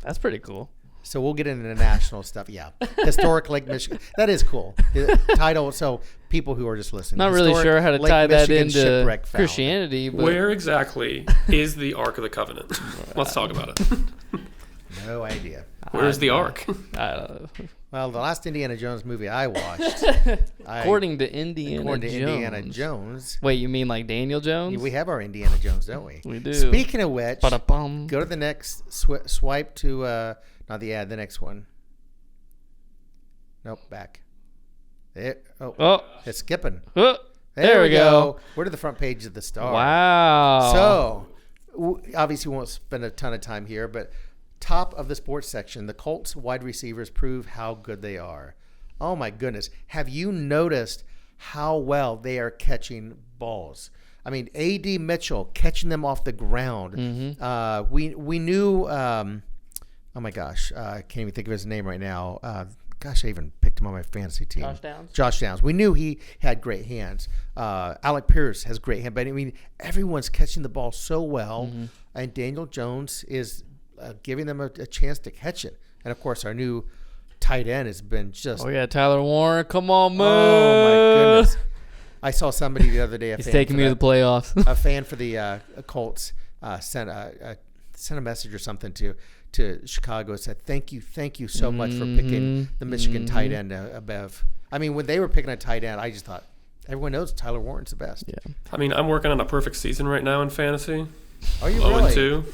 That's pretty cool. So we'll get into the national stuff. Yeah, historic Lake Michigan. That is cool. The title. So people who are just listening, Not really Historic sure how to Lake tie that Michigan into shipwreck found. Christianity, but Where exactly is the Ark of the Covenant? Let's talk about it. No idea. Where's the ark? I don't know. Well, the last Indiana Jones movie I watched, According to Indiana Jones. Wait, you mean like Daniel Jones? We have our Indiana Jones, don't we? We do. Speaking of which, Ba-da-bum. go to the next swipe to not the ad, the next one. Nope, back. There. Oh, it's skipping. There we go. We're to the front page of the Star. Wow. So, obviously, we won't spend a ton of time here, but top of the sports section, the Colts wide receivers prove how good they are. Oh, my goodness. Have you noticed how well they are catching balls? I mean, A.D. Mitchell catching them off the ground. Mm-hmm. We knew, oh, my gosh, I can't even think of his name right now. Gosh, I even picked him on my fantasy team. Josh Downs. We knew he had great hands. Alec Pierce has great hands. But, I mean, everyone's catching the ball so well. Mm-hmm. And Daniel Jones is giving them a chance to catch it. And, of course, our new tight end has been just. Oh, yeah, Tyler Warren. Come on, man. Oh, my goodness. I saw somebody the other day. He's taking me to the playoffs. A fan for the Colts sent a message or something to Chicago, said thank you so much for picking the Michigan tight end above. I mean, when they were picking a tight end, I just thought everyone knows Tyler Warren's the best. Yeah. I mean, I'm working on a perfect season right now in fantasy. Are you really? 0-2.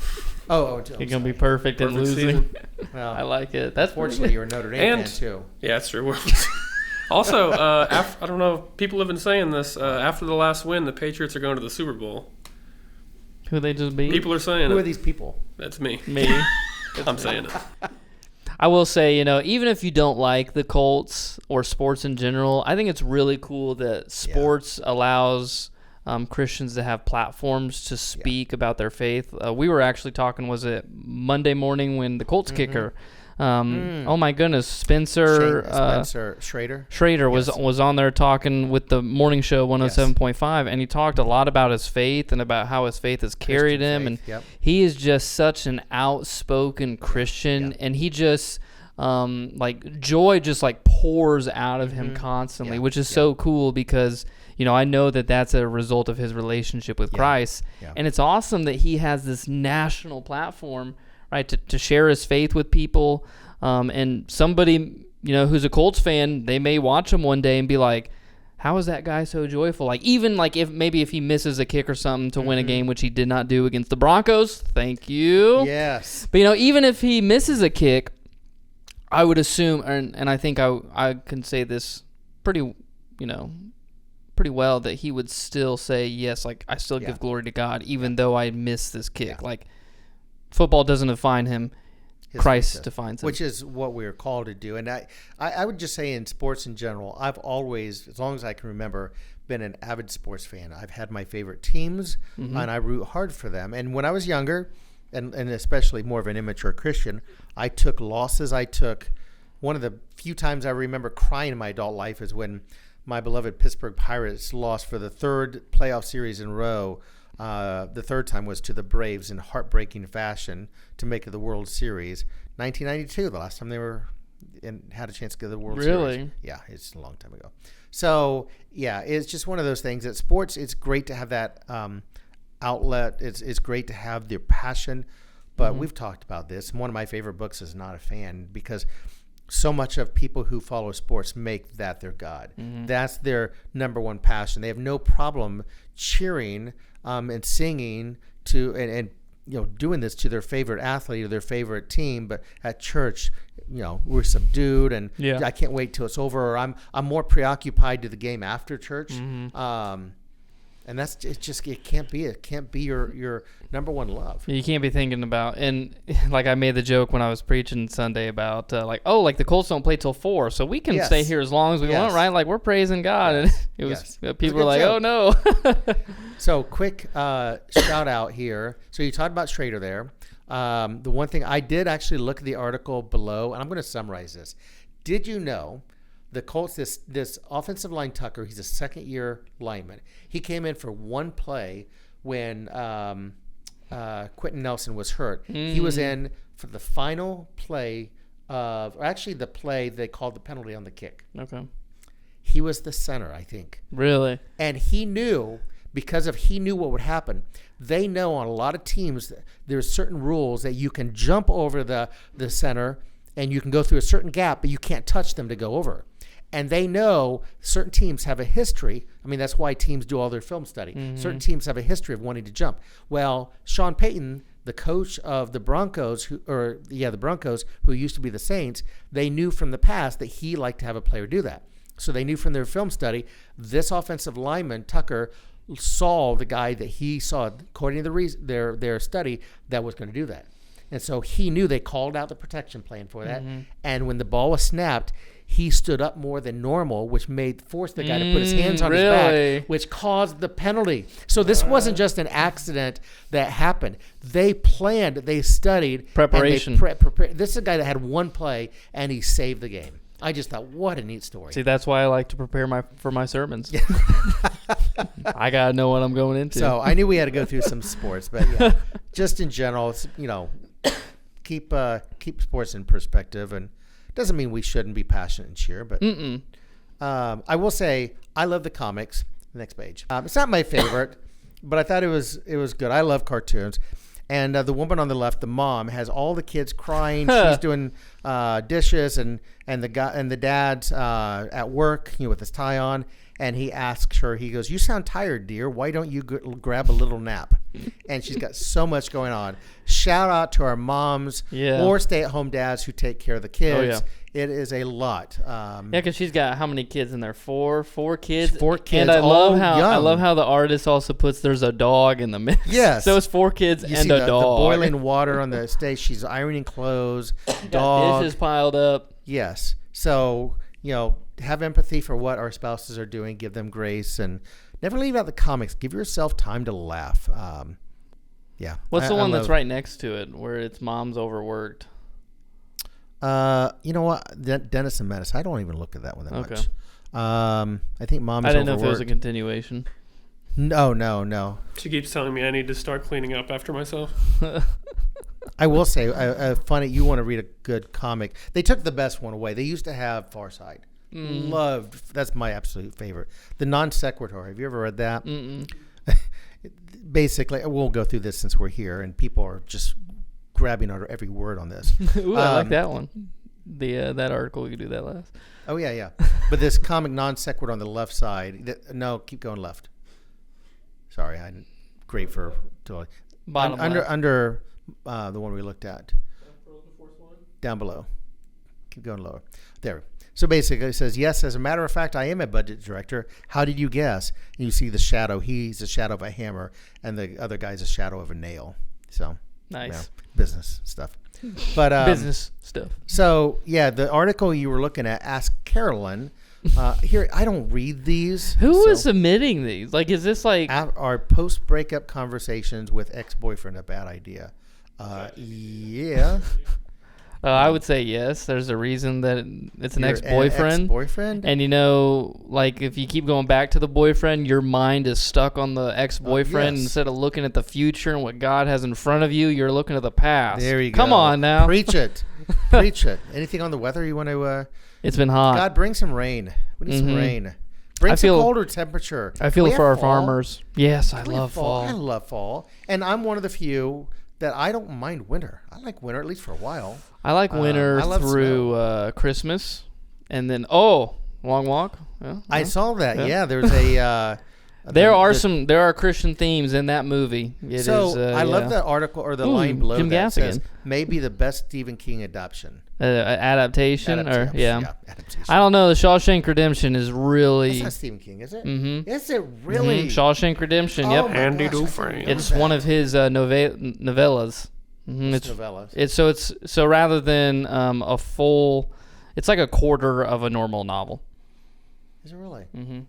Oh, you're gonna be perfect in losing. Well, I like it. That's fortunately you're a Notre Dame fan too. Yeah, that's true. Also, I don't know if people have been saying this. After the last win, the Patriots are going to the Super Bowl. Who they just beat? People are saying Who it. are these people? That's me. Me. I'm saying it. I will say, even if you don't like the Colts or sports in general, I think it's really cool that sports allows Christians to have platforms to speak about their faith. We were actually talking, was it Monday morning when the Colts kicker, oh my goodness, Spencer Schrader was on there talking with the morning show 107.5, and he talked a lot about his faith and about how his faith has carried him, and he is just such an outspoken Christian, and he just joy just pours out of him constantly, which is so cool because I know that that's a result of his relationship with Christ, and it's awesome that he has this national platform, right, to share his faith with people, and somebody, who's a Colts fan, they may watch him one day and be like, how is that guy so joyful? If he misses a kick or something to win a game, which he did not do against the Broncos, thank you. Yes. But, even if he misses a kick, I would assume, and I think I can say this pretty well, that he would still say, yes, I still give glory to God, even though I missed this kick. Yeah. Football doesn't define him. Christ defines him. Which is what we're called to do. And I would just say in sports in general, I've always, as long as I can remember, been an avid sports fan. I've had my favorite teams, and I root hard for them. And when I was younger, and especially more of an immature Christian, I took losses. One of the few times I remember crying in my adult life is when my beloved Pittsburgh Pirates lost for the third playoff series in a row. The third time was to the Braves in heartbreaking fashion to make it the World Series. 1992, the last time they were had a chance to get the World Series. Really? Yeah, it's a long time ago. So, yeah, it's just one of those things that sports, it's great to have that outlet. It's great to have their passion. But we've talked about this. One of my favorite books is Not a Fan, because so much of people who follow sports make that their God. That's their number one passion. They have no problem cheering and singing to and doing this to their favorite athlete or their favorite team. But at church, we're subdued, and I can't wait till it's over. Or I'm more preoccupied to the game after church. And it can't be your number one love. You can't be thinking about, and I made the joke when I was preaching Sunday about the Colts don't play till 4, so we can stay here as long as we want, right? We're praising God, and it was people were like, joke. Oh no. So quick shout out here. So you talked about Schrader there. The one thing I did actually look at the article below, and I'm going to summarize this. Did you know? The Colts, this offensive line Tucker, he's a second-year lineman. He came in for one play when Quentin Nelson was hurt. He was in for the final play the play they called the penalty on the kick. Okay. He was the center, I think. Really? And he knew, he knew what would happen. They know on a lot of teams that there's certain rules that you can jump over the center and you can go through a certain gap, but you can't touch them to go over. And they know certain teams have a history. I mean, that's why teams do all their film study. Certain teams have a history of wanting to jump. Well, Sean Payton, the coach of the Broncos, the Broncos, who used to be the Saints, they knew from the past that he liked to have a player do that. So they knew from their film study, this offensive lineman, Tucker, saw the guy that he saw, according to their study, that was going to do that. And so he knew they called out the protection plan for that. And when the ball was snapped, he stood up more than normal, which forced the guy to put his hands on his back, which caused the penalty. So this wasn't just an accident that happened. They planned, they studied. Preparation. This is a guy that had one play, and he saved the game. I just thought, what a neat story. See, that's why I like to prepare for my sermons. I got to know what I'm going into. So I knew we had to go through some sports, but yeah, just in general, it's, keep sports in perspective, and doesn't mean we shouldn't be passionate and cheer, but I will say I love the comics. Next page. It's not my favorite, but I thought it was good. I love cartoons. And the woman on the left, the mom, has all the kids crying. She's doing dishes, and the dad's at work, with his tie on. And he asks her, he goes, "You sound tired, dear. Why don't you grab a little nap?" And she's got so much going on. Shout out to our moms or stay-at-home dads who take care of the kids. Oh, yeah. It is a lot. Because she's got how many kids in there? Four kids. 4 kids. And I all love how the artist also puts there's a dog in the mix. Yes. So it's 4 kids You and see a the dog. boiling water on the stage. She's ironing clothes. Got Dog. dishes piled up. Yes. So, have empathy for what our spouses are doing. Give them grace, and never leave out the comics. Give yourself time to laugh. Yeah. What's the one that's right next to it where it's mom's overworked? You know what? Dennis and Menace. I don't even look at that one that much. I think Mom is I didn't know overworked. if it was a continuation. No. She keeps telling me I need to start cleaning up after myself. I will say, funny, you want to read a good comic. They took the best one away. They used to have Far Side. Loved. That's my absolute favorite. The Non Sequitur. Have you ever read that? Basically, we'll go through this since we're here, and people are just grabbing our every word on this. Ooh, I like that one. That article, you do that last. Oh, yeah. But this comic Non Sequitur on the left side. No, keep going left. Sorry, I'm great for totally. Bottom left. Under the one we looked at. Down below. Keep going lower. There. So basically it says, yes, as a matter of fact, I am a budget director. How did you guess? And you see the shadow. He's a shadow of a hammer, and the other guy's a shadow of a nail. So nice. Business stuff. But business stuff. So, yeah, the article you were looking at, Ask Carolyn. Here, I don't read these. Who is submitting these? Like, is this like... Our post-breakup conversations with ex-boyfriend a bad idea? Yeah. I would say yes. There's a reason that it's an Your ex-boyfriend. Ex-boyfriend? And like if you keep going back to the boyfriend, your mind is stuck on the ex-boyfriend. Yes. Instead of looking at the future and what God has in front of you, you're looking at the past. There you go. Come on now. Preach it. Preach it. Anything on the weather you want to... It's been hot. God, bring some rain. We need some rain. Bring some colder temperature. I feel We for have our fall. farmers. Yes, I We love have fall. I love fall. And I'm one of the few that I don't mind winter. I like winter, at least for a while. I like winter I love through Christmas. And then, long walk. Yeah, I saw that. Yeah, there's a... there are Christian themes in that movie. I love that article or the line below Jim that Gaffigan. says maybe the best Stephen King adaptation. Adaptation. Adaptation. I don't know. The Shawshank Redemption is really. That's not Stephen King, is it? Mm-hmm. Is it really? Shawshank Redemption. Yep. Andy Dufresne. It's one of his novellas. It's novellas. It's so rather than a full, it's like a quarter of a normal novel. Is it really? Mm-hmm.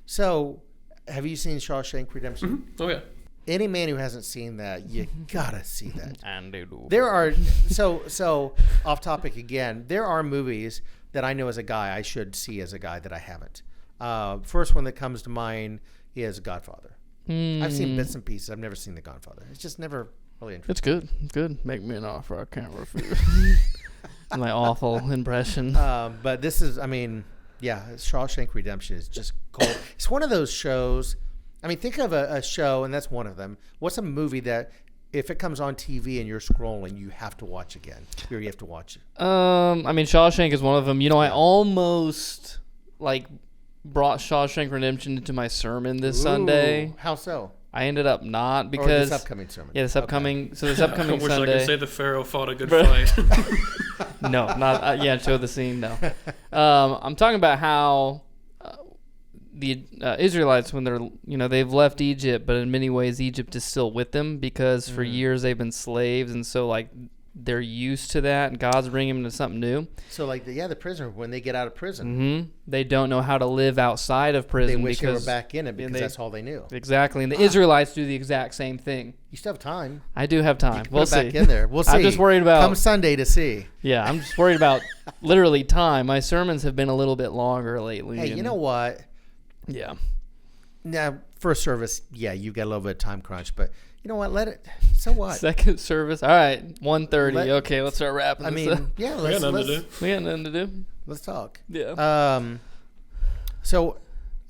So, have you seen Shawshank Redemption? Mm-hmm. Oh yeah. Any man who hasn't seen that, you gotta see that. Andy Dufresne. There are so off topic again. There are movies that I know as a guy I should see as a guy that I haven't. First one that comes to mind is Godfather. I've seen bits and pieces. I've never seen The Godfather. It's just never really interesting. It's good. It's good. Make me an offer I can't refuse. My awful impression. But this is, Shawshank Redemption is just cool. It's one of those shows. I mean, think of a show, and that's one of them. What's a movie that if it comes on TV and you're scrolling, you have to watch again. You have to watch it. I mean, Shawshank is one of them. You know, I almost brought Shawshank Redemption into my sermon this Sunday. How so? I ended up not because this upcoming sermon. Yeah, this upcoming. So this upcoming I wish Sunday. I could say the Pharaoh fought a good fight. No, not show the scene. No, I'm talking about how the Israelites, when they've left Egypt, but in many ways Egypt is still with them because for years they've been slaves, and so they're used to that, and God's bringing them to something new. So the prisoner, when they get out of prison, they don't know how to live outside of prison. They wish they were because back in it because that's all they knew. Exactly, and the Israelites do the exact same thing. You still have time. I do have time. We'll see. Back in there. We'll see. I'm just worried about come Sunday to see. Yeah, I'm just worried about literally time. My sermons have been a little bit longer lately. Hey, you know what? Yeah. Now, first service, you got a little bit of time crunch, but you know what? Let it. So what? Second service. All right, 1:30. Okay, let's start wrapping. I this mean, up. yeah, We got nothing to do. We got nothing to do. Let's talk. Yeah. So,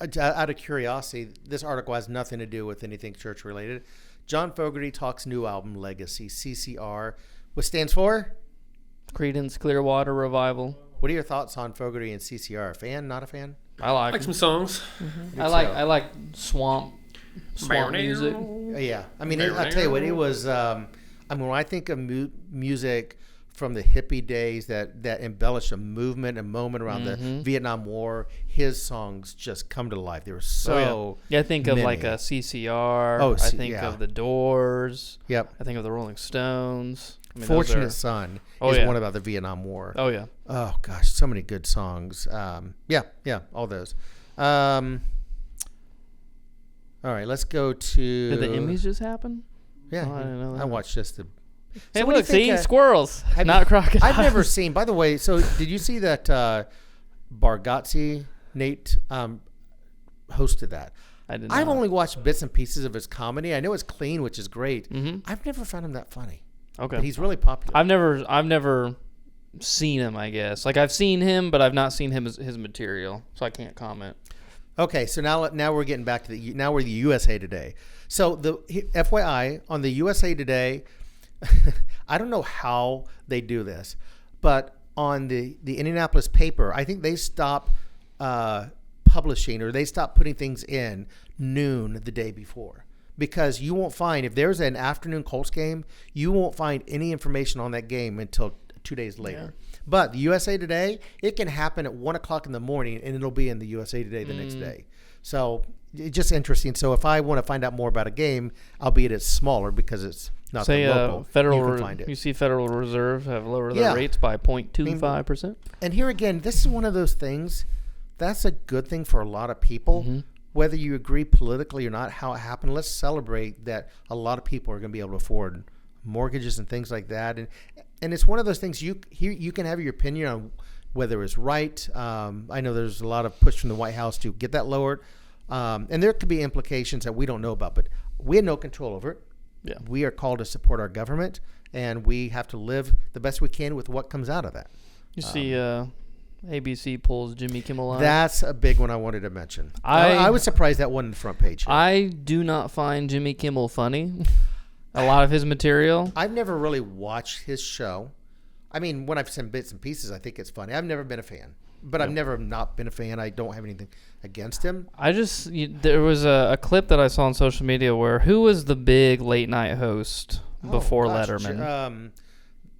out of curiosity, this article has nothing to do with anything church related. John Fogerty talks new album Legacy, CCR, what stands for? Creedence Clearwater Revival. What are your thoughts on Fogerty and CCR? A fan? Not a fan? I like Like some songs. I like swamp music. Yeah, I mean, I'll tell you what, it was. When I think of music from the hippie days that embellished a movement, a moment around the Vietnam War, his songs just come to life. They were so. I think of like a CCR. I think of the Doors. Yep. I think of the Rolling Stones. I mean, Fortunate Son is one about the Vietnam War. Oh yeah. Oh gosh, so many good songs. All those. All right, let's go to. Did the Emmys just happen? Yeah, I didn't know that. I watched just the. Hey, So what do you look, see, think, squirrels, not crocodiles. I've never seen. By the way, so did you see that Bargatze Nate hosted that? I did. I've only watched bits and pieces of his comedy. I know it's clean, which is great. I've never found him that funny. Okay. But he's really popular. I've never seen him. I guess I've seen him, but I've not seen his material, so I can't comment. Okay, so now we're getting back to now we're the USA Today. So the FYI on the USA Today, I don't know how they do this, but on the Indianapolis paper, I think they stop publishing or they stop putting things in noon the day before. Because you won't find, if there's an afternoon Colts game, you won't find any information on that game until 2 days later. Yeah. But the USA Today, it can happen at 1 o'clock in the morning, and it'll be in the USA Today the next day. So it's just interesting. So if I want to find out more about a game, albeit it's smaller because it's not the local, you can find it. You see Federal Reserve have lowered their rates by 0.25%. And here again, this is one of those things, that's a good thing for a lot of people. Whether you agree politically or not, how it happened, let's celebrate that a lot of people are going to be able to afford mortgages and things like that. And it's one of those things you can have your opinion on whether it's right. I know there's a lot of push from the White House to get that lowered. And there could be implications that we don't know about, but we have no control over it. Yeah. We are called to support our government, and we have to live the best we can with what comes out of that. You see ABC pulls Jimmy Kimmel out. That's a big one I wanted to mention. I was surprised that wasn't the front page here. I do not find Jimmy Kimmel funny. A lot of his material. I've never really watched his show. I mean, when I've seen bits and pieces, I think it's funny. I've never been a fan. But I've never not been a fan. I don't have anything against him. There was a clip that I saw on social media where who was the big late night host before Letterman?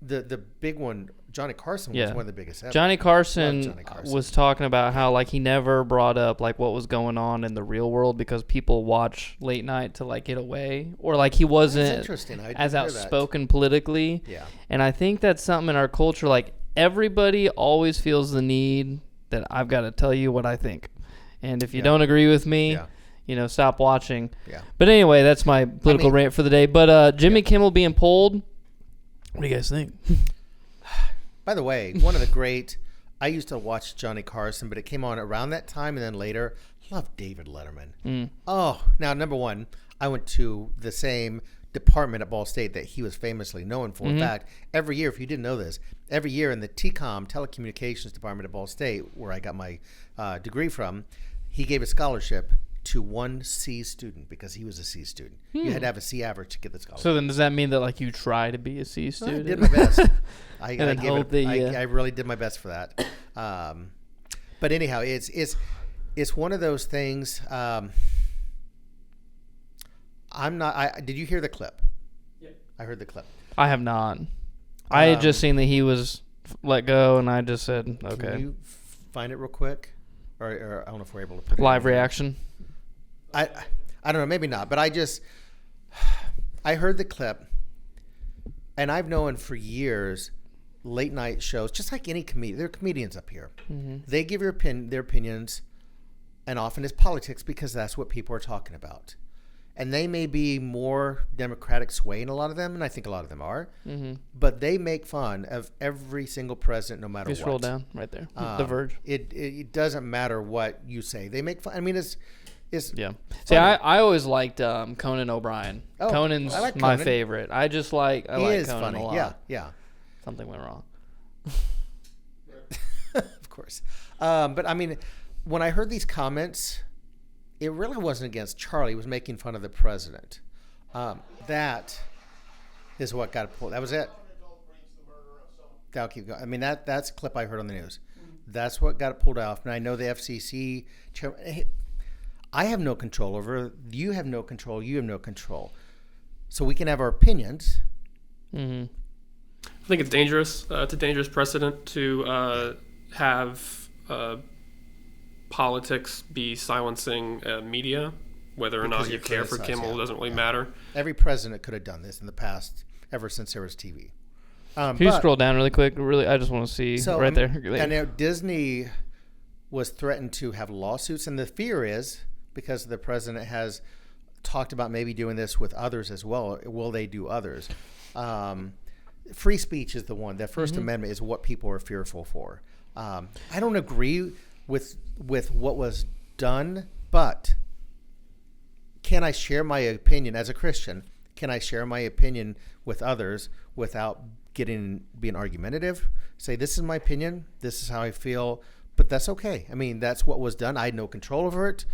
The big one, Johnny Carson was one of the biggest ever. Johnny Carson was talking about how he never brought up what was going on in the real world because people watch late night to get away, or he wasn't as outspoken politically. Yeah. And I think that's something in our culture. Everybody always feels the need that I've got to tell you what I think, and if you don't agree with me, stop watching. Yeah. But anyway, that's my political rant for the day. But Jimmy Kimmel being pulled. What do you guys think? By the way, one of the great, I used to watch Johnny Carson, but it came on around that time and then later. Love David Letterman. Oh, now, number one, I went to the same department at Ball State that he was famously known for. In fact, every year, if you didn't know this, every year in the TCOM, telecommunications department at Ball State, where I got my degree from, he gave a scholarship to one C student because he was a C student. You had to have a C average to get the scholarship. So then does that mean that like you try to be a C I student? did my best. I really did my best for that. But anyhow, it's one of those things. Did you hear the clip? Yep. I heard the clip. I have not. I had just seen that he was let go, and I just said, okay. Can you find it real quick? Or I don't know if we're able to put it Live in reaction. I don't know, maybe not, but I heard the clip, and I've known for years late night shows, just like any comedian, there are comedians up here. Mm-hmm. They give their opinions, and often it's politics because that's what people are talking about. And they may be more Democratic sway in a lot of them, and I think a lot of them are. Mm-hmm. But they make fun of every single president, no matter what. You scroll down right there. The Verge. It doesn't matter what you say. They make fun. I mean, it's yeah. See, I always liked Conan O'Brien. Oh, Conan's I like my Conan. favorite. I like is Conan funny. a lot. Yeah. Something went wrong. Of course. But I mean, when I heard these comments, it really wasn't against Charlie. It was making fun of the president. That is what got pulled. That was it. That'll keep going. I mean, that's a clip I heard on the news. That's what got it pulled off. And I know the FCC chairman. I have no control over it. You have no control. You have no control. So we can have our opinions. Mm-hmm. I think it's dangerous. It's a dangerous precedent to have politics be silencing media, whether or Because not you you're care for criticized, Kimmel doesn't really matter. Every president could have done this in the past, ever since there was TV. Can you scroll down really quick? Really, I just want to see right there. And now Disney was threatened to have lawsuits, and the fear is because the president has talked about maybe doing this with others as well. Will they do others? Free speech is the one. The First Amendment is what people are fearful for. I don't agree with what was done, but can I share my opinion as a Christian? Can I share my opinion with others without being argumentative? Say, this is my opinion. This is how I feel. But that's okay. I mean, that's what was done. I had no control over it.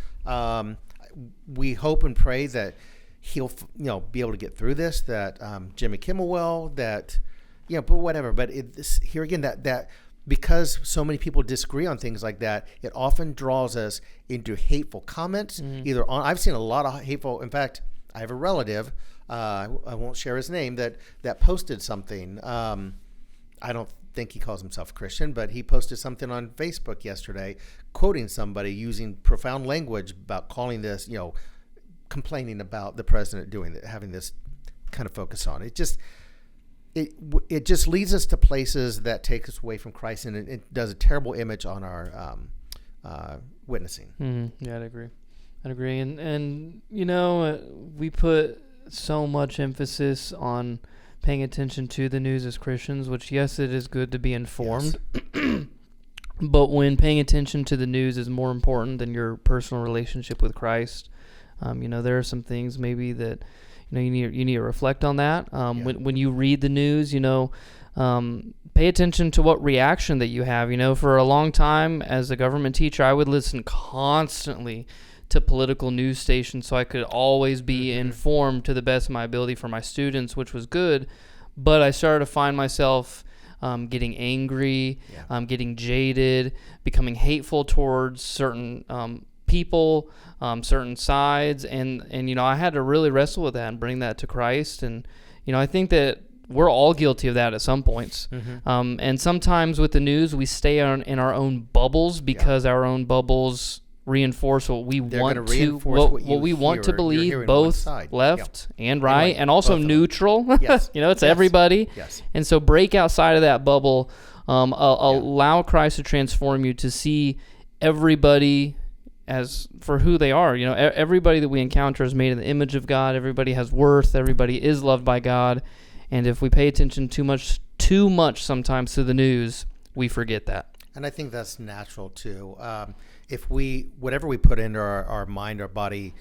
We hope and pray that he'll, be able to get through this. That Jimmy Kimmel will. That, but whatever. But here again, that because so many people disagree on things like that, it often draws us into hateful comments. I've seen a lot of hateful. In fact, I have a relative. I won't share his name. That posted something. I don't think he calls himself a Christian, but he posted something on Facebook yesterday, quoting somebody using profound language about calling this, complaining about the president having this kind of focus on it. It just leads us to places that take us away from Christ, and it does a terrible image on our witnessing. Yeah, I'd agree. And we put so much emphasis on paying attention to the news as Christians, which, yes, it is good to be informed. Yes. But when paying attention to the news is more important than your personal relationship with Christ, there are some things maybe that you need to reflect on that. When you read the news, pay attention to what reaction that you have. For a long time as a government teacher, I would listen constantly to political news stations so I could always be informed to the best of my ability for my students, which was good. But I started to find myself getting angry, getting jaded, becoming hateful towards certain people, certain sides, and I had to really wrestle with that and bring that to Christ. And I think that we're all guilty of that at some points. And sometimes with the news, we stay in our own bubbles because our own bubbles reinforce what we want to believe, both left and right, and also neutral. Yes. It's everybody. Yes. And so break outside of that bubble. Allow Christ to transform you to see everybody as for who they are. Everybody that we encounter is made in the image of God. Everybody has worth. Everybody is loved by God. And if we pay attention too much sometimes to the news, we forget that. And I think that's natural too. If whatever we put into our mind, our body,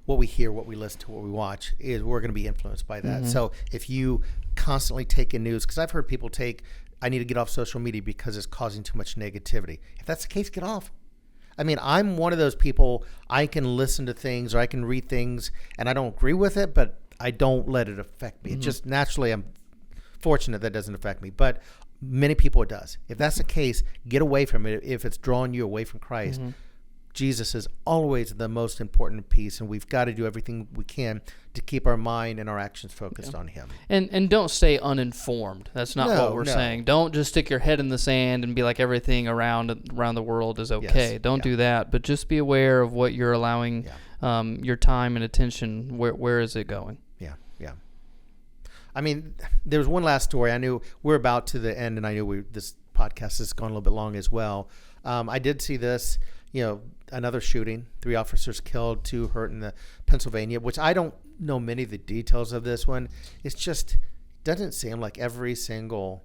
what we hear, what we listen to, what we watch, we're going to be influenced by that. So if you constantly take in news, because I've heard people I need to get off social media because it's causing too much negativity. If that's the case, get off. I mean, I'm one of those people, I can listen to things or I can read things and I don't agree with it, but I don't let it affect me. It just naturally, I'm fortunate that doesn't affect me. But many people it does. If that's the case, get away from it. If it's drawing you away from Christ, Jesus is always the most important piece, and we've got to do everything we can to keep our mind and our actions focused on him. And don't stay uninformed. That's not what we're saying. Don't just stick your head in the sand and be like everything around the world is okay. Yes. Don't do that. But just be aware of what you're allowing your time and attention. Where is it going? Yeah. I mean, there was one last story. I knew we're about to the end, and I knew this podcast has gone a little bit long as well. I did see this, another shooting, 3 officers killed, 2 hurt in the Pennsylvania, which I don't know many of the details of this one. It's just doesn't seem like every single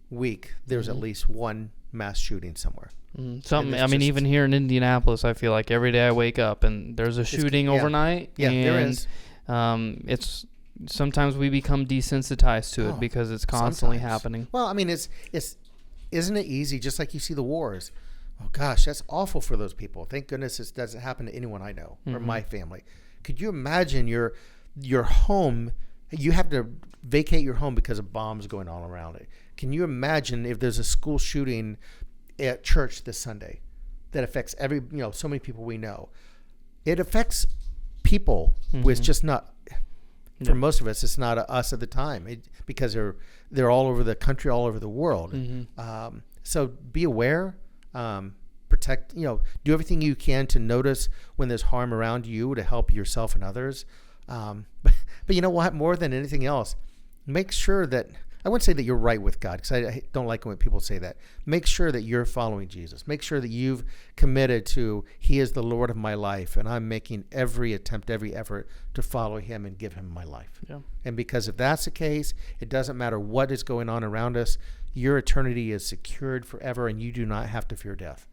week there's at least one mass shooting somewhere. Even here in Indianapolis, I feel like every day I wake up and there's a shooting overnight. Yeah, there is. It's sometimes we become desensitized to it because it's constantly happening. Well, I mean, it's isn't it easy? Just like you see the wars. Oh gosh, that's awful for those people. Thank goodness it doesn't happen to anyone I know or my family. Could you imagine your home? You have to vacate your home because of bombs going all around it. Can you imagine if there's a school shooting at church this Sunday that affects so many people we know? It affects people with just not. For most of us, it's not us at the time because they're all over the country, all over the world. So be aware, protect. Do everything you can to notice when there's harm around you to help yourself and others. But you know what? More than anything else, make sure that. I wouldn't say that you're right with God because I don't like when people say that. Make sure that you're following Jesus. Make sure that you've committed to He is the Lord of my life, and I'm making every attempt, every effort to follow Him and give Him my life. Yeah. And because if that's the case, it doesn't matter what is going on around us. Your eternity is secured forever, and you do not have to fear death.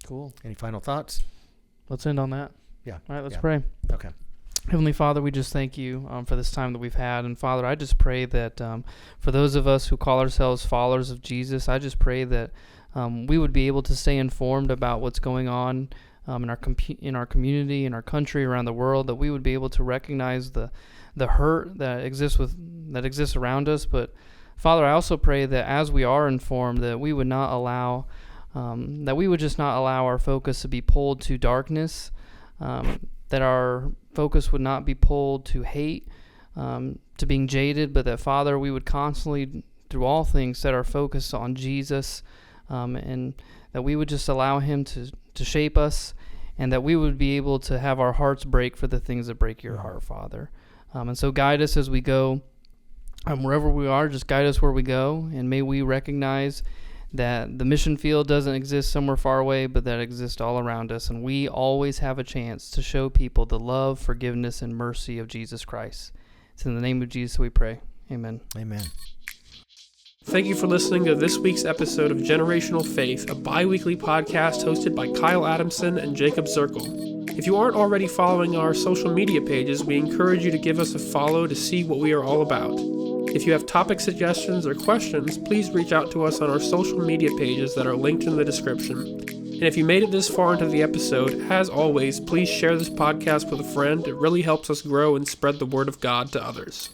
Cool. Any final thoughts? Let's end on that. Yeah. All right, let's pray. Okay. Heavenly Father, we just thank you for this time that we've had. And Father, I just pray that for those of us who call ourselves followers of Jesus, I just pray that we would be able to stay informed about what's going on in our community, in our country, around the world, that we would be able to recognize the hurt that exists around us. But Father, I also pray that as we are informed, that we would not allow just not allow our focus to be pulled to darkness, that our focus would not be pulled to hate, to being jaded, but that, Father, we would constantly, through all things, set our focus on Jesus, and that we would just allow Him to shape us, and that we would be able to have our hearts break for the things that break your heart, Father. And so guide us as we go, wherever we are, just guide us where we go, and may we recognize that the mission field doesn't exist somewhere far away, but that exists all around us, and we always have a chance to show people the love, forgiveness, and mercy of Jesus Christ. It's in the name of Jesus we pray. Amen. Amen. Thank you for listening to this week's episode of Generational Faith, a bi-weekly podcast hosted by Kyle Adamson and Jacob Zerkel. If you aren't already following our social media pages, we encourage you to give us a follow to see what we are all about. If you have topic suggestions or questions, please reach out to us on our social media pages that are linked in the description. And if you made it this far into the episode, as always, please share this podcast with a friend. It really helps us grow and spread the word of God to others.